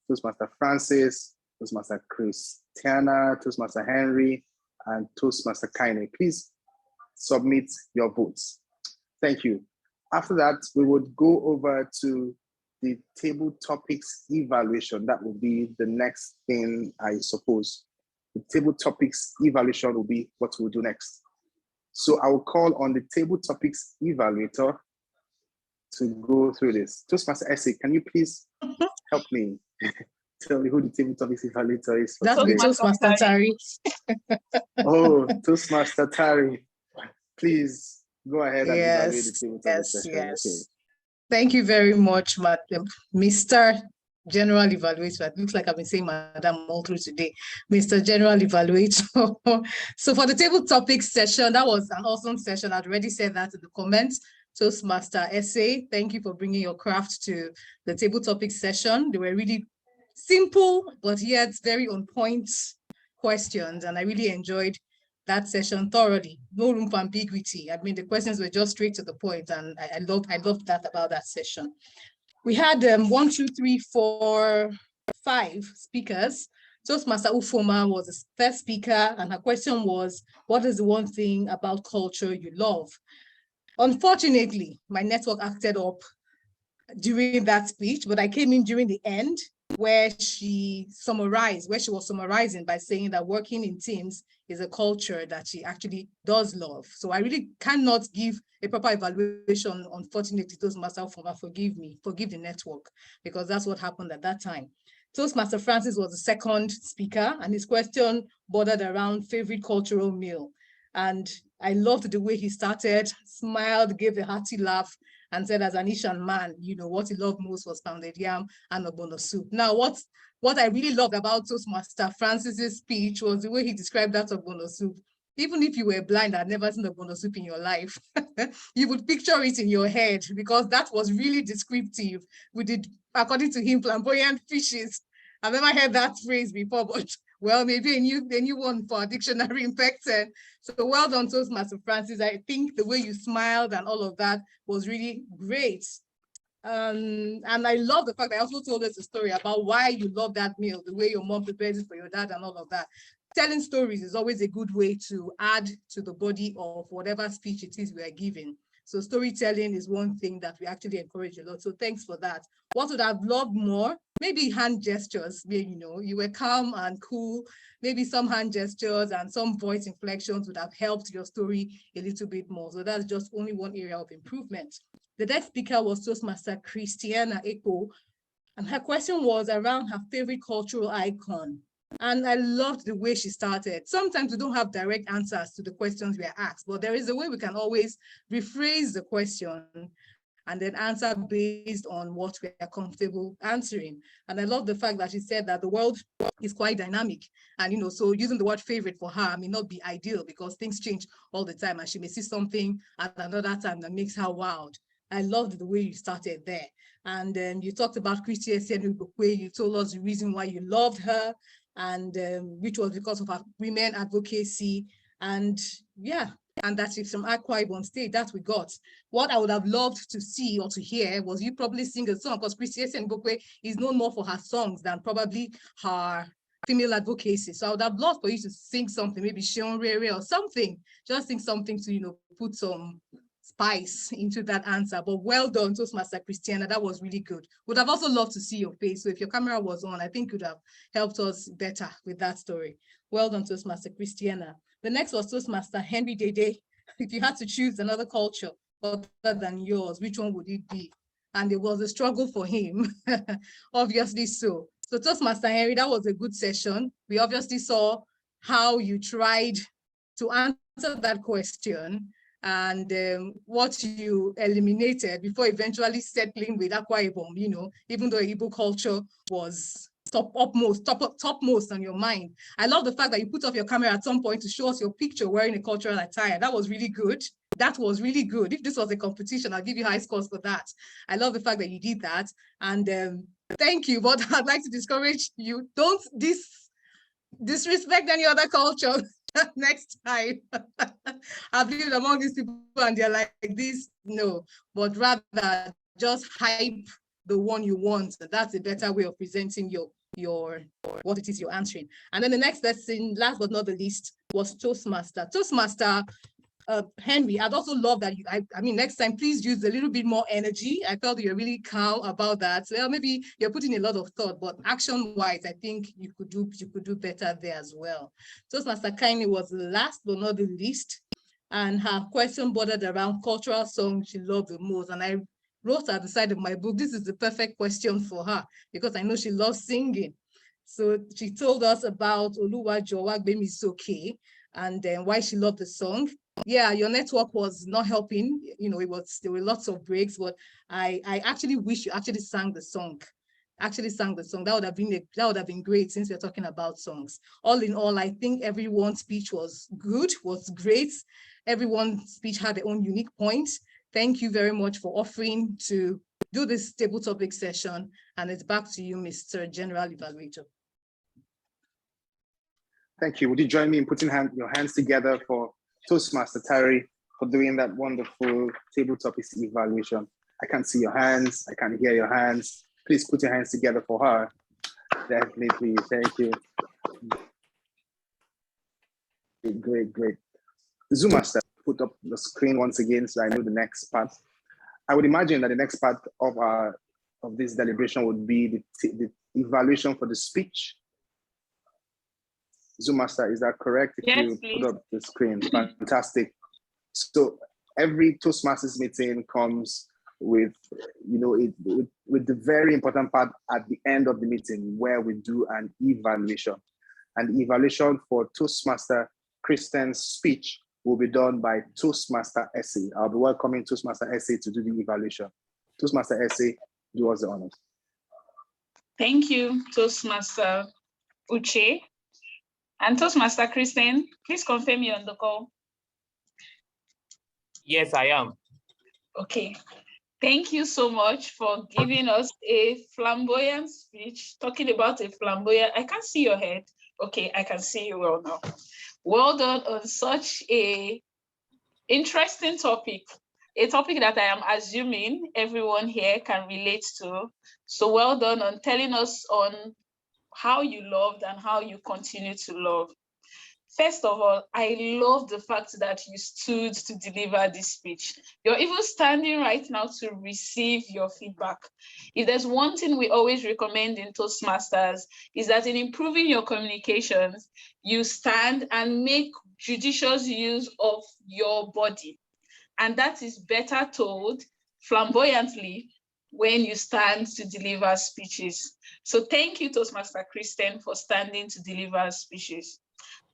Toastmaster Francis, Toastmaster Christiana, Toastmaster Henry, and Toastmaster Kaine. Please submit your votes. Thank you. After that, we would go over to the table topics evaluation. That will be the next thing, I suppose. The table topics evaluation will be what we'll do next. So I will call on the table topics evaluator to go through this. Toastmaster Essie, can you please help me? Tell me who the table topics evaluator is. That's the Toastmaster Tari. Oh, Toastmaster Tari. Please go ahead and evaluate the table topics session. Yes. Okay. Thank you very much, Mr. General Evaluator. It looks like I've been saying Madam all through today. Mr. General Evaluator. So for the table topics session, that was an awesome session. I'd already said that in the comments. Toastmaster Essay, thank you for bringing your craft to the table topics session. They were really simple, but yet very on point questions. And I really enjoyed that session thoroughly. No room for ambiguity. I mean, the questions were just straight to the point, and I loved that about that session. We had 1, 2, 3, 4, 5 speakers. Toastmaster Ufoma was the first speaker, and her question was, what is the one thing about culture you love? Unfortunately, my network acted up during that speech, but I came in during the end where she was summarizing by saying that working in teams is a culture that she actually does love. So I really cannot give a proper evaluation, unfortunately. Toastmaster Ufoma, forgive the network, because that's what happened at that time. Toastmaster Francis was the second speaker, and his question bordered around favorite cultural meal. And I loved the way he started, smiled, gave a hearty laugh, and said, as an Ishan man, what he loved most was pounded yam and ogbono soup. Now, what I really loved about Toastmaster Francis's speech was the way he described that ogbono soup. Even if you were blind and had never seen ogbono soup in your life, you would picture it in your head, because that was really descriptive. We did, according to him, flamboyant fishes. I've never heard that phrase before, but well, maybe a new one for our dictionary in Pecten. So well done, Toastmaster Francis. I think the way you smiled and all of that was really great. And I love the fact that I also told us a story about why you love that meal, the way your mom prepares it for your dad and all of that. Telling stories is always a good way to add to the body of whatever speech it is we are giving. So storytelling is one thing that we actually encourage a lot. So thanks for that. What would I've loved more? Maybe hand gestures. You were calm and cool. Maybe some hand gestures and some voice inflections would have helped your story a little bit more. So that's just only one area of improvement. The next speaker was Toastmaster Christian Egwuenu, and her question was around her favorite cultural icon. And I loved the way she started. Sometimes we don't have direct answers to the questions we are asked, but there is a way we can always rephrase the question and then answer based on what we are comfortable answering. And I love the fact that she said that the world is quite dynamic. And, so using the word favorite for her may not be ideal because things change all the time and she may see something at another time that makes her wowed. I loved the way you started there. And you talked about Christian Egwuenu. You told us the reason why you loved her, and which was because of her women advocacy. And yeah, and that's it from Akwa Ibom State that we got. What I would have loved to see or to hear was you probably sing a song, because Christian Egwuenu is known more for her songs than probably her female advocacy. So I would have loved for you to sing something, maybe Shion Rere or something, just sing something to, put some spice into that answer. But well done, Toastmaster Christiana, that was really good. Would have also loved to see your face. So if your camera was on, I think it would have helped us better with that story. Well done, Toastmaster Christiana. The next was Toastmaster Henry Dede. If you had to choose another culture other than yours, which one would it be? and it was a struggle for him, obviously so. So Toastmaster Henry, that was a good session. We obviously saw how you tried to answer that question and what you eliminated before eventually settling with Akwa Ibom, you know, even though Igbo culture was topmost on your mind. I love the fact that you put off your camera at some point to show us your picture wearing a cultural attire. That was really good. That was really good. If this was a competition, I'll give you high scores for that. I love the fact that you did that. And thank you, but I'd like to discourage you. Don't disrespect any other culture next time. I've lived among these people and they're like this. No, but rather just hype the one you want. That's a better way of presenting your what it is you're answering. And then the next lesson, last but not the least, was Toastmaster. Toastmaster Henry, I'd also love that I mean, next time, please use a little bit more energy. I felt you're really calm about that. Well, maybe you're putting a lot of thought, but action-wise, I think you could do better there as well. Toastmaster Kaini was last but not the least, and her question bordered around cultural songs she loved the most. And I wrote at the side of my book, this is the perfect question for her because I know she loves singing. So she told us about Oluwa Jowa Gbemi Soke and then why she loved the song. Yeah, your network was not helping. You know, there were lots of breaks, but I actually wish you actually sang the song. That would have been great since we're talking about songs. All in all, I think everyone's speech was good, was great. Everyone's speech had their own unique points. Thank you very much for offering to do this table topic session. And it's back to you, Mr. General Evaluator. Thank you. Would you join me in putting your hands together for Toastmaster Tari for doing that wonderful table topics evaluation? I can't see your hands. I can't hear your hands. Please put your hands together for her. Definitely, please. Thank you. Great, great. Zoom Master, put up the screen once again so I know the next part. I would imagine that the next part of this deliberation would be the evaluation for the speech. Zoom Master, is that correct? If yes, you please. put up the screen, fantastic. So every Toastmasters meeting comes with, you know, with the very important part at the end of the meeting where we do an evaluation. And the evaluation for Toastmaster Christian's speech will be done by Toastmaster Essay. I'll be welcoming Toastmaster Essay to do the evaluation. Toastmaster Essay, do us the honors. Thank you, Toastmaster Uche. And Toastmaster Christian, please confirm you're on the call. Yes, I am. Okay. Thank you so much for giving us a flamboyant speech, talking about a flamboyant. I can't see your head. Okay, I can see you well now. Well done on such a interesting topic, a topic that I am assuming everyone here can relate to. So well done on telling us on how you loved and how you continue to love. First of all, I love the fact that you stood to deliver this speech. You're even standing right now to receive your feedback. If there's one thing we always recommend in Toastmasters is that in improving your communications, you stand and make judicious use of your body. And that is better told flamboyantly when you stand to deliver speeches. So thank you, Toastmaster Christian, for standing to deliver speeches.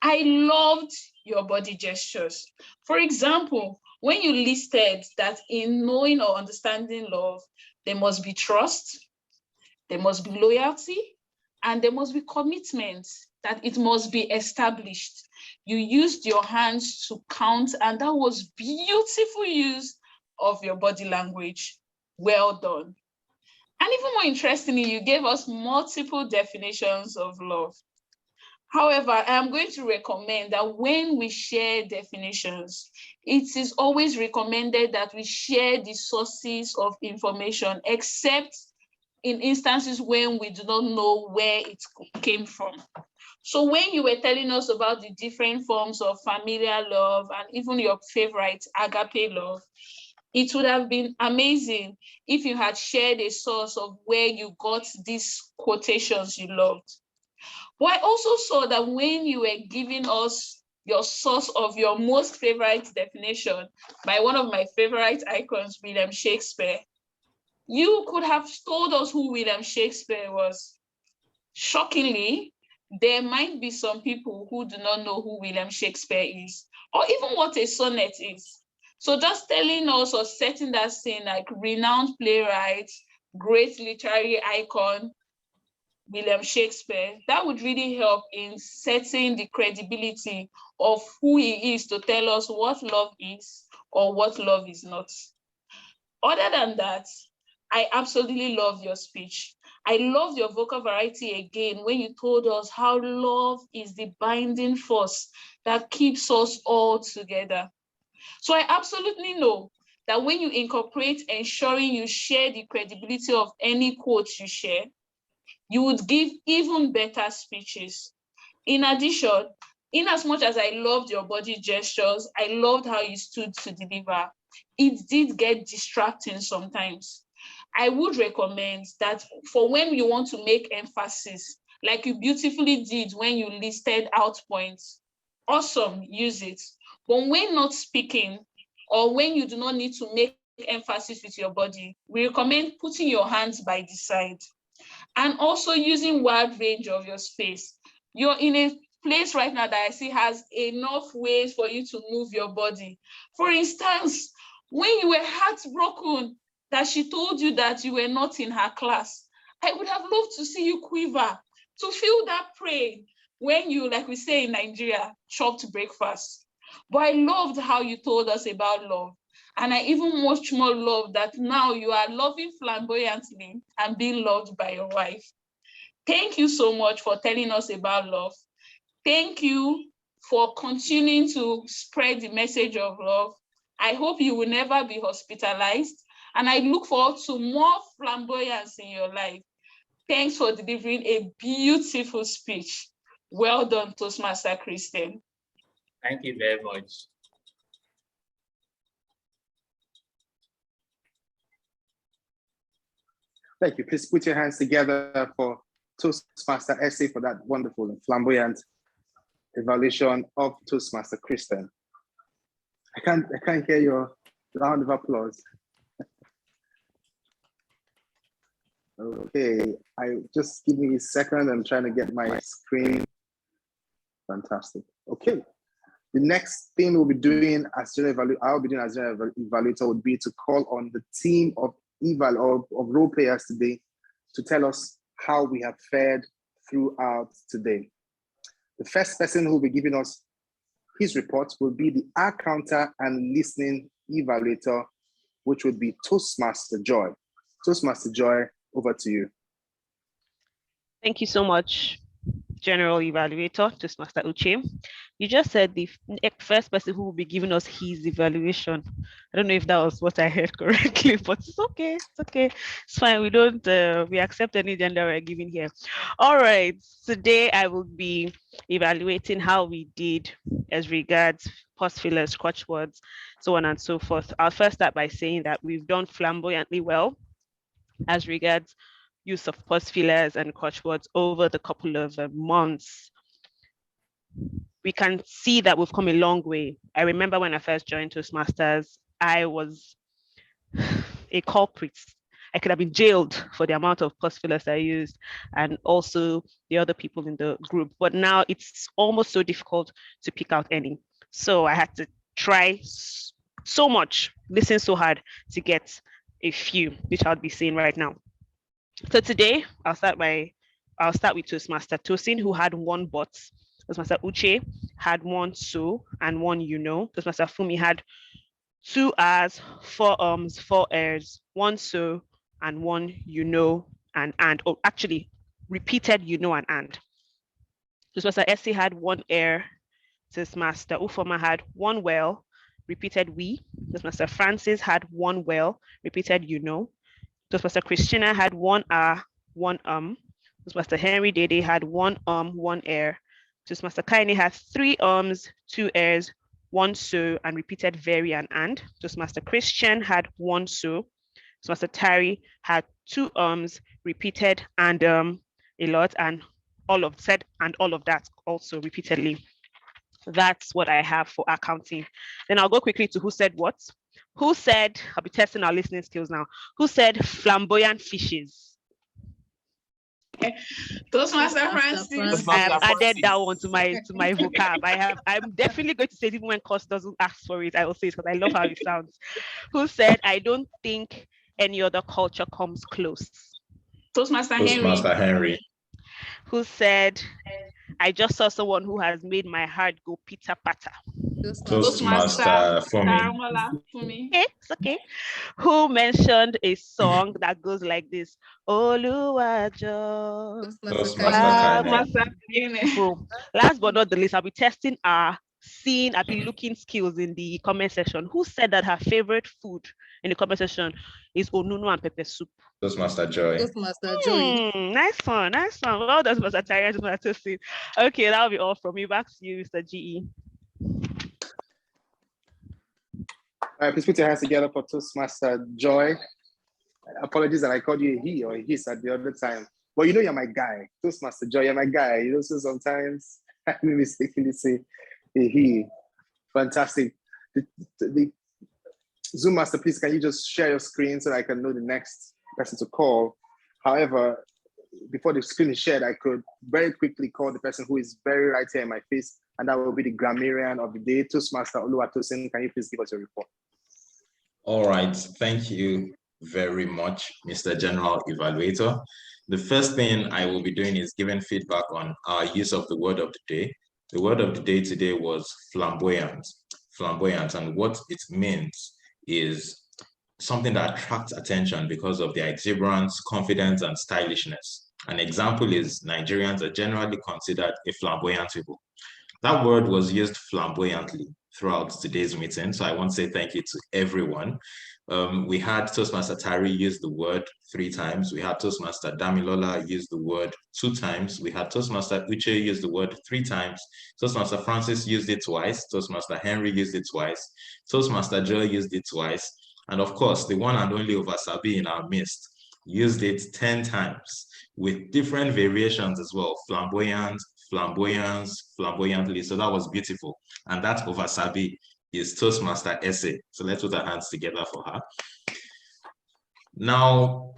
I loved your body gestures. For example, when you listed that in knowing or understanding love, there must be trust, there must be loyalty, and there must be commitment, that it must be established. You used your hands to count, and that was beautiful use of your body language. Well done. And even more interestingly, you gave us multiple definitions of love. However, I am going to recommend that when we share definitions, it is always recommended that we share the sources of information, except in instances when we do not know where it came from. So when you were telling us about the different forms of familial love and even your favorite agape love, it would have been amazing if you had shared a source of where you got these quotations you loved. But I also saw that when you were giving us your source of your most favorite definition by one of my favorite icons, William Shakespeare, You could have told us who William Shakespeare was. Shockingly, there might be some people who do not know who William Shakespeare is, or even what a sonnet is. So just telling us or setting that scene like renowned playwright, great literary icon, William Shakespeare, that would really help in setting the credibility of who he is to tell us what love is or what love is not. Other than that, I absolutely love your speech. I love your vocal variety again when you told us how love is the binding force that keeps us all together. So I absolutely know that when you incorporate ensuring you share the credibility of any quotes you share, you would give even better speeches. In addition, in as much as I loved your body gestures, I loved how you stood to deliver. It did get distracting sometimes. I would recommend that for when you want to make emphasis, like you beautifully did when you listed out points, awesome, use it. But when not speaking, or when you do not need to make emphasis with your body, we recommend putting your hands by the side and also using wide range of your space. You're in a place right now that I see has enough ways for you to move your body. For instance, when you were heartbroken that she told you that you were not in her class, I would have loved to see you quiver, to feel that pain when you, like we say in Nigeria, chopped breakfast. But I loved how you told us about love. And I even much more love that now you are loving flamboyantly and being loved by your wife. Thank you so much for telling us about love. Thank you for continuing to spread the message of love. I hope you will never be hospitalized. And I look forward to more flamboyance in your life. Thanks for delivering a beautiful speech. Well done, Toastmaster Christian. Thank you very much. Thank you. Please put your hands together for Toastmaster Essay for that wonderful and flamboyant evaluation of Toastmaster Christian. I can't hear your round of applause. Okay, just give me a second. I'm trying to get my screen. Fantastic. Okay. The next thing we'll be doing as general evaluator, I'll be doing as general evaluator would be to call on the team of role players today to tell us how we have fared throughout today. The first person who will be giving us his report will be the counter and listening evaluator, which would be Toastmaster Joy. Toastmaster Joy, over to you. Thank you so much, General Evaluator, Toastmaster Uche. You just said the first person who will be giving us his evaluation. I don't know if that was what I heard correctly, but it's okay. It's okay. It's fine. We don't, we accept any gender we're giving here. All right. Today I will be evaluating how we did as regards pause fillers, crotch words, so on and so forth. I'll first start by saying that we've done flamboyantly well as regards use of pause fillers and crotch words over the couple of months. We can see that we've come a long way. I remember when I first joined Toastmasters, I was a culprit. I could have been jailed for the amount of pause fillers I used, and also the other people in the group. But now it's almost so difficult to pick out any. So I had to try so much, listen so hard to get a few, which I'll be saying right now. So today, I'll start with Toastmaster Tosin, who had one but. Toastmaster Uche had one so and one you know. Toastmaster Fumi had 2 as, 4 ums, 4 airs, 1 so and 1 you know and. Or actually, repeated you know and. Toastmaster Essie had 1 air. Toastmaster Ufoma had 1 well, repeated we. Toastmaster Francis had 1 well, repeated you know. Toastmaster Christina had 1 1 Toastmaster Henry Dede had 1 1 air. Toastmaster Kaini had 3 ums, 2 airs, 1 so, and repeated very and. Toastmaster Christian had 1 so. Toastmaster Tari had 2 ums, repeated and a lot, and all of that also repeatedly. That's what I have for accounting. Then I'll go quickly to who said what. Who said, I'll be testing our listening skills now. Who said flamboyant fishes? Toastmaster Francis. I have added that one to my vocab. I'm definitely going to say it even when Cost doesn't ask for it. I will say it because I love how it sounds. Who said, I don't think any other culture comes close? Toastmaster Henry. Who said, I just saw someone who has made my heart go pita pata? Toastmaster Fumi. Okay, it's okay. Who mentioned a song that goes like this? Oluwajo. Toastmaster Bro, last but not the least, I'll be testing our seeing, I'll be looking skills in the comment section. Who said that her favorite food in the comment section is onunu and pepper soup? Toastmaster Joy. Toastmaster Joy. Nice one, nice one. Well done, Mr. Tyrant, Mr. Toasting. Okay, that'll be all from me. Back to you, Mr. GE. All right, please put your hands together for Toastmaster Joy. Apologies that I called you a he or a his at the other time. But you know you're my guy. Toastmaster Joy, you're my guy. You know, so sometimes I mistakenly say a he. Fantastic. The Zoom master, please, can you just share your screen so that I can know the next person to call? However, before the screen is shared, I could very quickly call the person who is very right here in my face, and that will be the grammarian of the day, Toastmaster Oluwatosin. Can you please give us your report? All right, thank you very much, Mr. General Evaluator. The first thing I will be doing is giving feedback on our use of the word of the day. The word of the day today was flamboyant. Flamboyant, and what it means is something that attracts attention because of their exuberance, confidence, and stylishness. An example is Nigerians are generally considered a flamboyant people. That word was used flamboyantly throughout today's meeting, so I want to say thank you to everyone. We had Toastmaster Tari use the word 3 times. We had Toastmaster Damilola use the word 2 times. We had Toastmaster Uche use the word 3 times. Toastmaster Francis used it twice. Toastmaster Henry used it twice. Toastmaster Joe used it twice. And of course, the one and only Oversabi in our midst used it 10 times with different variations as well. Flamboyant, flamboyance, flamboyantly. So that was beautiful. And that Oversabi is Toastmaster Essay. So let's put our hands together for her. Now,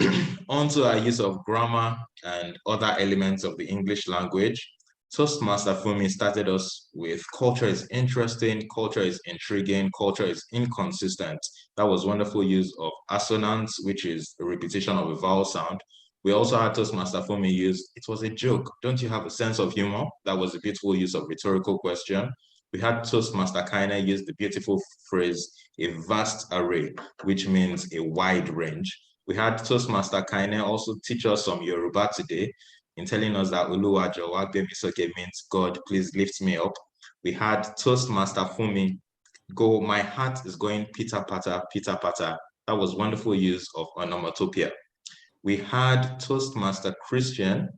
on to our use of grammar and other elements of the English language. Toastmaster Fumi started us with culture is interesting, culture is intriguing, culture is inconsistent. That was wonderful use of assonance, which is a repetition of a vowel sound. We also had Toastmaster Fumi use, it was a joke. Don't you have a sense of humor? That was a beautiful use of rhetorical question. We had Toastmaster Kaina use the beautiful phrase, a vast array, which means a wide range. We had Toastmaster Kaina also teach us some Yoruba today in telling us that Oluwajo Wagbe Misoke means God, please lift me up. We had Toastmaster Fumi go, my heart is going pita pata, pita pata. That was wonderful use of onomatopoeia. We had Toastmaster Christian,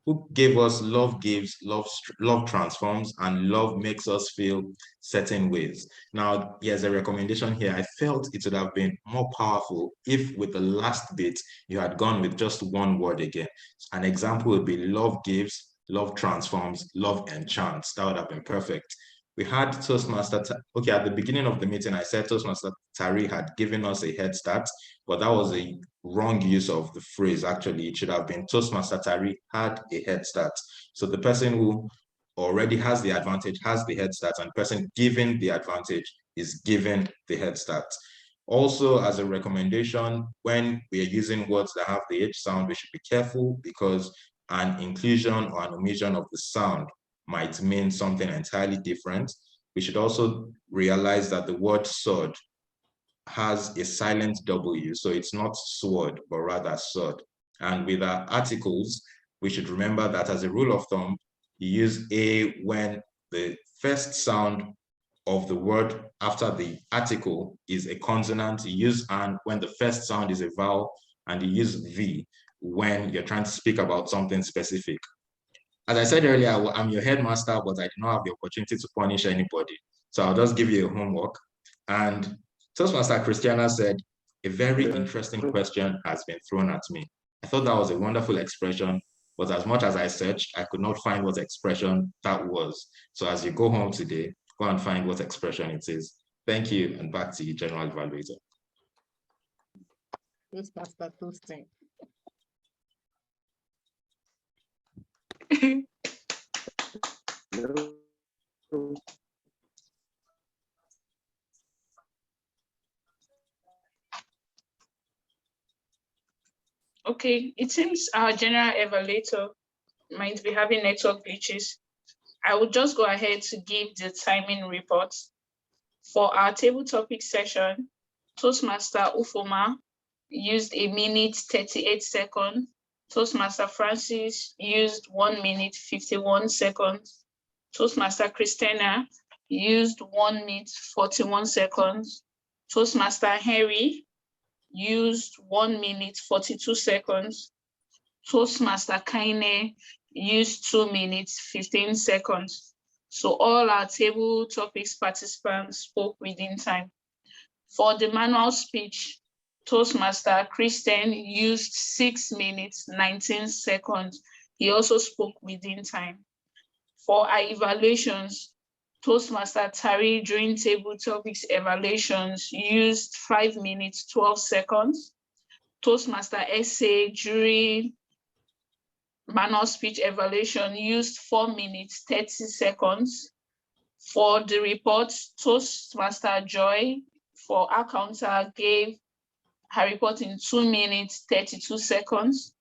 who gave us love gives, love transforms, and love makes us feel certain ways. Now, here's a recommendation here. I felt it would have been more powerful if with the last bit, you had gone with just one word again. An example would be love gives, love transforms, love enchants. That would have been perfect. We had Toastmaster, okay, at the beginning of the meeting, I said Toastmaster Tari had given us a head start, but that was a wrong use of the phrase. Actually, it should have been Toastmaster Tari had a head start. So the person who already has the advantage has the head start, and the person given the advantage is given the head start. Also, as a recommendation, when we are using words that have the H sound, we should be careful because an inclusion or an omission of the sound might mean something entirely different. We should also realize that the word sword has a silent W, so it's not sword, but rather sword. And with our articles, we should remember that as a rule of thumb, you use A when the first sound of the word after the article is a consonant. You use an when the first sound is a vowel, and you use V when you're trying to speak about something specific. As I said earlier, I'm your headmaster, but I did not have the opportunity to punish anybody. So I'll just give you a homework. And Toastmaster Christiana said, a very interesting question has been thrown at me. I thought that was a wonderful expression, but as much as I searched, I could not find what expression that was. So as you go home today, go and find what expression it is. Thank you, and back to you, General Evaluator. Toastmaster toasting. Okay, it seems our general evaluator might be having network glitches. I will just go ahead to give the timing report. For our table topic session, Toastmaster Ufoma used 1 minute 38 seconds. Toastmaster Francis used 1 minute 51 seconds. Toastmaster Christina used 1 minute 41 seconds. Toastmaster Henry used 1 minute 42 seconds. Toastmaster Kaine used 2 minutes 15 seconds. So all our table topics participants spoke within time. For the manual speech, Toastmaster Christian used 6 minutes 19 seconds. He also spoke within time. For our evaluations, Toastmaster Tari during table topics evaluations used 5 minutes 12 seconds. Toastmaster Essay during manual speech evaluation used 4 minutes 30 seconds. For the report, Toastmaster Joy for our counter gave her report in 2 minutes 32 seconds.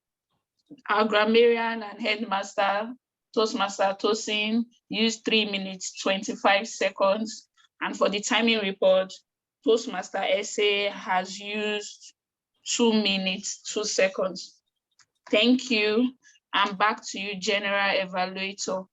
Our grammarian and headmaster, Toastmaster Tosin, used 3 minutes 25 seconds. And for the timing report, Toastmaster Essay has used 2 minutes 2 seconds. Thank you. And back to you, General Evaluator.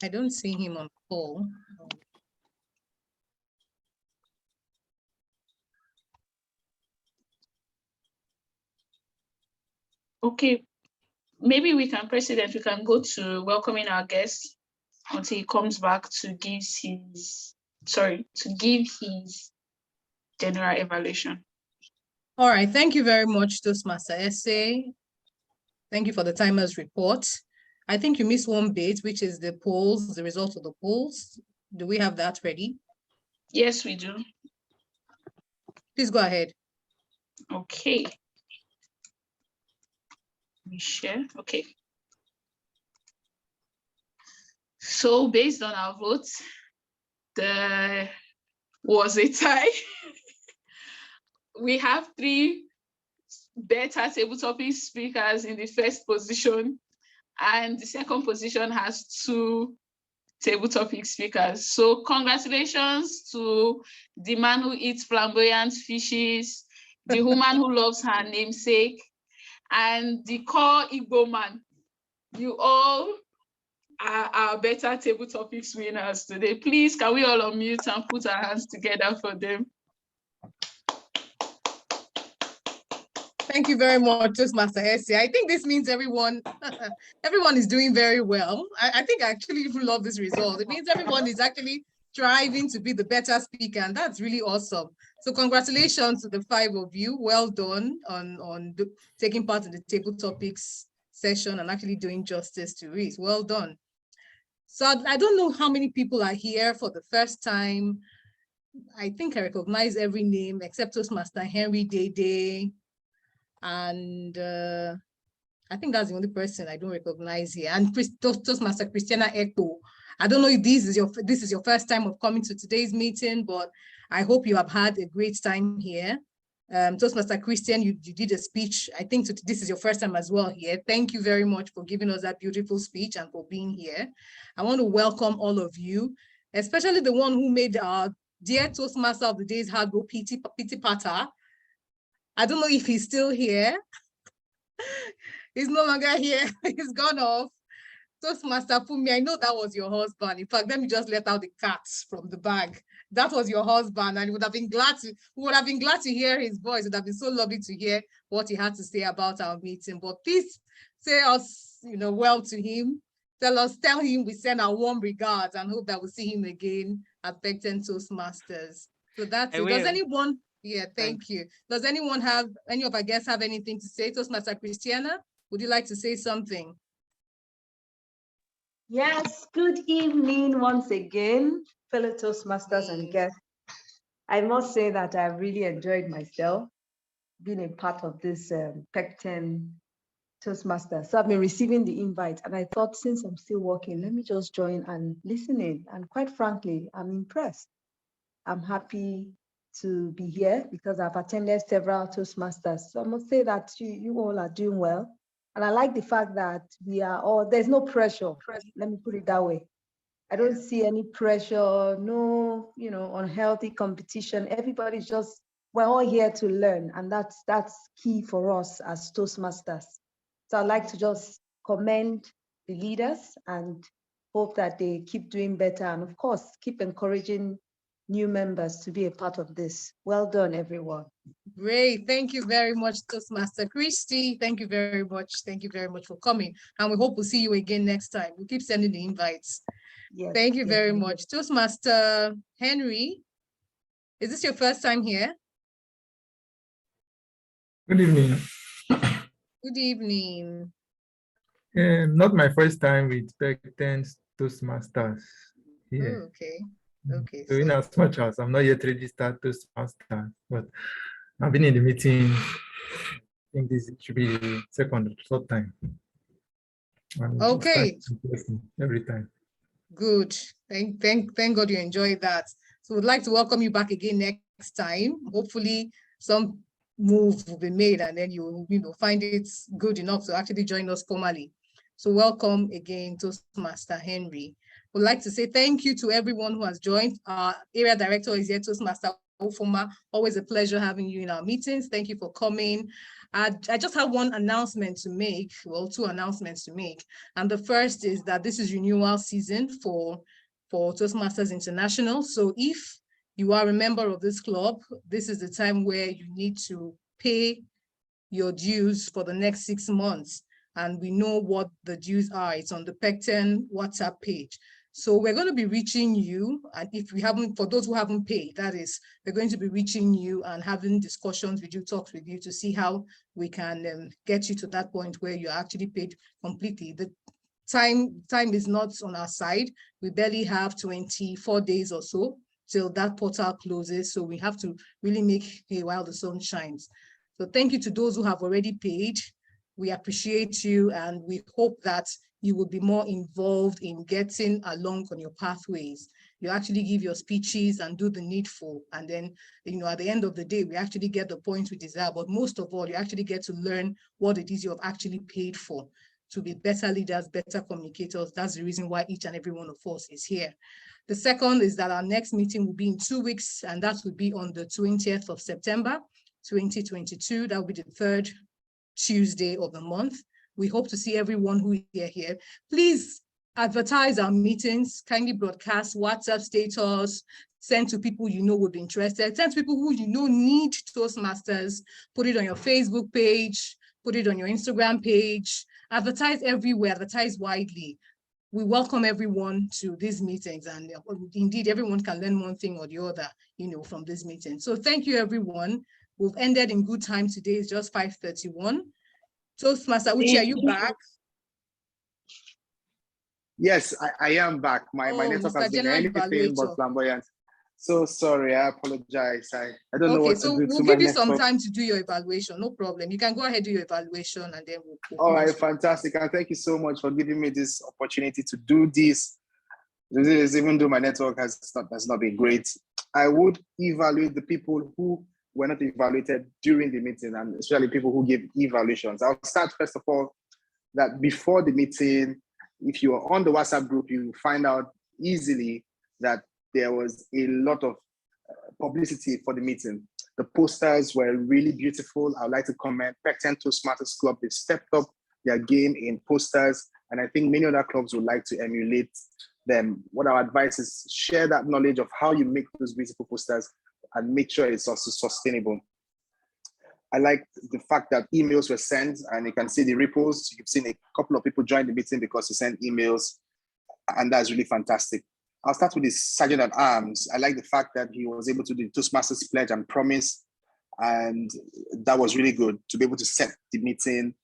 I don't see him on call. Okay, maybe we can, President, we can go to welcoming our guest until he comes back to give his, general evaluation. All right, thank you very much, Toastmaster Essay. Thank you for the timers report. I think you missed one bit, which is the polls, the result of the polls. Do we have that ready? Yes, we do. Please go ahead. Okay. Let me share. Okay. So based on our votes, there was a tie. We have 3 better table topic speakers in the first position, and the second position has 2 table topic speakers. So congratulations to the man who eats flamboyant fishes, the woman who loves her namesake, and the core Igbo man. You all are our better table topics winners today. Please, can we all unmute and put our hands together for them? Thank you very much, Toastmaster Essie. I think this means everyone is doing very well. I think I actually love this result. It means everyone is actually striving to be the better speaker, and that's really awesome. So congratulations to the 5 of you. Well done on taking part in the table topics session and actually doing justice to it. Well done. So I don't know how many people are here for the first time. I think I recognize every name except Toastmaster Henry Dede. And I think that's the only person I don't recognize here. And Toastmaster Christiana Ekpo. I don't know if this is your first time of coming to today's meeting, but I hope you have had a great time here. Toastmaster Christian, you did a speech. I think this is your first time as well here. Thank you very much for giving us that beautiful speech and for being here. I want to welcome all of you, especially the one who made our dear Toastmaster of the Day's Harcourt Pity Pata. I don't know if he's still here. He's no longer here. He's gone off. Toastmaster Fumi, I know that was your husband. In fact, let me just let out the cats from the bag. That was your husband, and we would have been glad to hear his voice. It would have been so lovely to hear what he had to say about our meeting. But please say us, well to him. Tell him we send our warm regards and hope that we'll see him again at Pecten Toastmasters. So that's it. Does anyone? Yeah, thank you. Does any of our guests have anything to say? Toastmaster Christiana, would you like to say something? Yes, good evening once again, fellow Toastmasters and guests. I must say that I really enjoyed myself being a part of this Pecten Toastmasters. So I've been receiving the invite and I thought since I'm still working, let me just join and listen in. And quite frankly, I'm impressed. I'm happy to be here because I've attended several Toastmasters. So I must say that you all are doing well. And I like the fact that we are all, there's no pressure. Let me put it that way. I don't see any pressure, no, unhealthy competition. Everybody's just, we're all here to learn. And that's key for us as Toastmasters. So I'd like to just commend the leaders and hope that they keep doing better. And of course, keep encouraging new members to be a part of this. Well done, everyone. Great. Thank you very much, Toastmaster Christy. Thank you very much. Thank you very much for coming. And we hope we'll see you again next time. We'll keep sending the invites. Yes, Thank you yes, very yes. much. Toastmaster Henry, is this your first time here? Good evening. Good evening. Not my first time with Pecten Toastmasters. Yeah. Oh, okay. Okay. So in as much as I'm not yet registered Toastmaster, but I've been in the meeting. I think this should be the second or third time. And Okay. it's interesting every time. Good. Thank God you enjoyed that. So we'd like to welcome you back again next time. Hopefully some move will be made and then you find it good enough to actually join us formally. So welcome again, Toastmaster Henry. We'd like to say thank you to everyone who has joined. Our area director is here, Toastmaster Ofoma. Always a pleasure having you in our meetings. Thank you for coming. I just have one announcement to make, well, two announcements to make. And the first is that this is renewal season for Toastmasters International. So if you are a member of this club, this is the time where you need to pay your dues for the next 6 months. And we know what the dues are. It's on the Pecten WhatsApp page. So we're going to be reaching you, and if we haven't, for those who haven't paid, that is, we're going to be reaching you and having discussions with you, talks with you to see how we can get you to that point where you're actually paid completely. The time is not on our side. We barely have 24 days or so till that portal closes. So we have to really make hay while the sun shines. So thank you to those who have already paid. We appreciate you and we hope that you will be more involved in getting along on your pathways. You actually give your speeches and do the needful. And then, at the end of the day, we actually get the points we desire. But most of all, you actually get to learn what it is you have actually paid for, to be better leaders, better communicators. That's the reason why each and every one of us is here. The second is that our next meeting will be in 2 weeks, and that will be on the 20th of September, 2022. That will be the third Tuesday of the month. We hope to see everyone who is here. Please advertise our meetings, kindly broadcast WhatsApp status, send to people you know would be interested, send to people who you know need Toastmasters, put it on your Facebook page, put it on your Instagram page, advertise everywhere, advertise widely. We welcome everyone to these meetings, and indeed everyone can learn one thing or the other, from this meeting. So thank you, everyone. We've ended in good time today. It's just 5:31. Toastmaster Uche, are you back? Yes, I am back. My network has been anything but flamboyant. So sorry, I apologize. I don't know what to do. Okay, so we'll give you some time to do your evaluation. No problem. You can go ahead and do your evaluation and then we'll all right, fantastic. And thank you so much for giving me this opportunity to do this. Even though my network has not been great, I would evaluate the people who were not evaluated during the meeting, and especially people who gave evaluations. I'll start first of all that before the meeting, if you are on the WhatsApp group, you find out easily that there was a lot of publicity for the meeting. The posters were really beautiful. I would like to comment Pecten Toastmasters Club. They've stepped up their game in posters, and I think many other clubs would like to emulate them. What our advice is, share that knowledge of how you make those beautiful posters and make sure it's also sustainable. I like the fact that emails were sent and you can see the ripples. You've seen a couple of people join the meeting because you sent emails, and that's really fantastic. I'll start with the Sergeant at Arms. I like the fact that he was able to do the Toastmasters pledge and promise, and that was really good to be able to set the meeting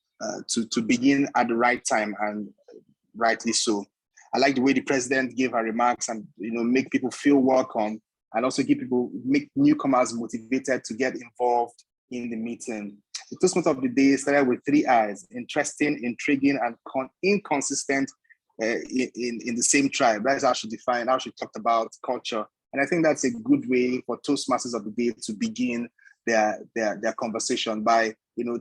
to begin at the right time, and rightly so. I like the way the president gave her remarks and, make people feel welcome and also make newcomers motivated to get involved in the meeting. The Toastmaster of the day started with 3 I's: interesting, intriguing, and inconsistent in the same tribe. That's how she defined, how she talked about culture. And I think that's a good way for Toastmasters of the day to begin their conversation by,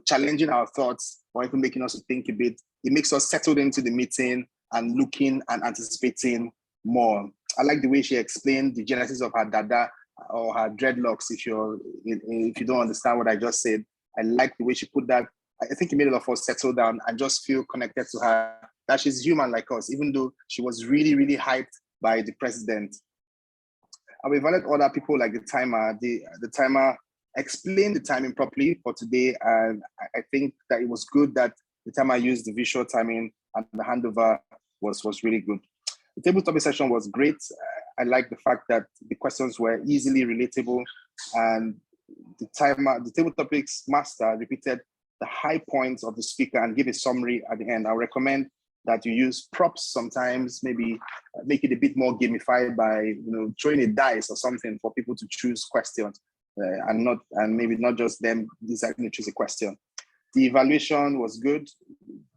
challenging our thoughts or even making us think a bit. It makes us settled into the meeting and looking and anticipating more. I like the way she explained the genesis of her dada or her dreadlocks. If you don't understand what I just said, I like the way she put that. I think it made a lot of us settle down and just feel connected to her, that she's human like us, even though she was really, really hyped by the president. And we invited other people like the timer. The timer explained the timing properly for today. And I think that it was good that the timer used the visual timing and the handover was really good. The table topic session was great. I like the fact that the questions were easily relatable, and the table topics master repeated the high points of the speaker and give a summary at the end. I recommend that you use props sometimes, maybe make it a bit more gamified by throwing a dice or something for people to choose questions and maybe not just them deciding to choose a question. The evaluation was good.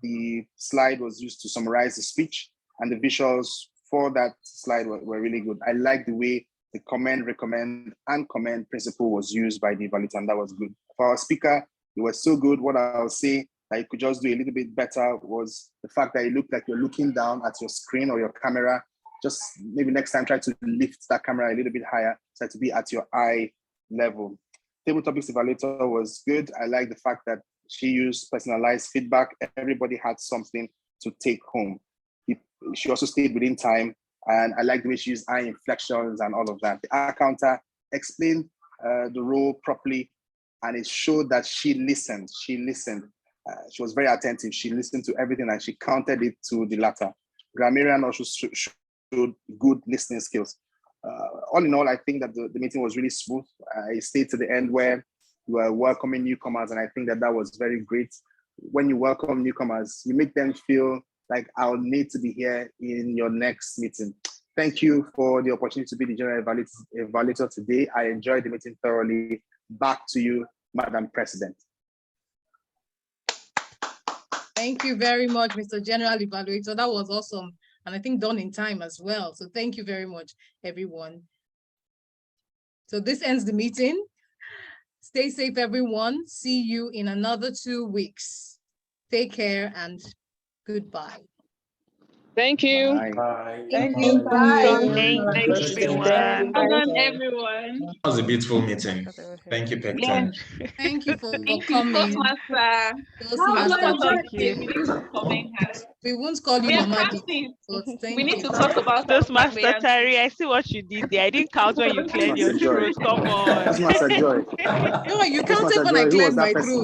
The slide was used to summarize the speech, and the visuals for that slide were really good. I like the way the comment, recommend, and comment principle was used by the evaluator, and that was good. For our speaker, it was so good. What I'll say that you could just do a little bit better was the fact that it looked like you're looking down at your screen or your camera. Just maybe next time, try to lift that camera a little bit higher, so to be at your eye level. Table topics evaluator was good. I like the fact that she used personalized feedback. Everybody had something to take home. She also stayed within time, and I like the way she used eye inflections and all of that. The eye counter explained the role properly, and it showed that she listened. She was very attentive. She listened to everything and she counted it to the latter. Grammarian also showed good listening skills. All in all, I think that the meeting was really smooth. I stayed to the end where we were welcoming newcomers, and I think that was very great. When you welcome newcomers, you make them feel like I'll need to be here in your next meeting. Thank you for the opportunity to be the general evaluator today. I enjoyed the meeting thoroughly. Back to you, Madam President. Thank you very much, Mr. General Evaluator. That was awesome. And I think done in time as well. So thank you very much, everyone. So this ends the meeting. Stay safe, everyone. See you in another 2 weeks. Take care and goodbye. Thank you. Bye. Thank you. Thanks, everyone. Well done, everyone. That was a beautiful meeting. Thank you, Pecten. Thank you for Thank you, coming. Toastmaster. Toastmaster. Thank you. We need to comment her. We won't call you We are Mama D, practicing. but thank We need you. to talk about Toastmaster flamboyant. Tari, I see what you did there. I didn't count when you cleared your Toastmaster Joy. throat. Come on. Toastmaster Joy. No, you Toastmaster counted when I Joy, who was cleared that my person? throat.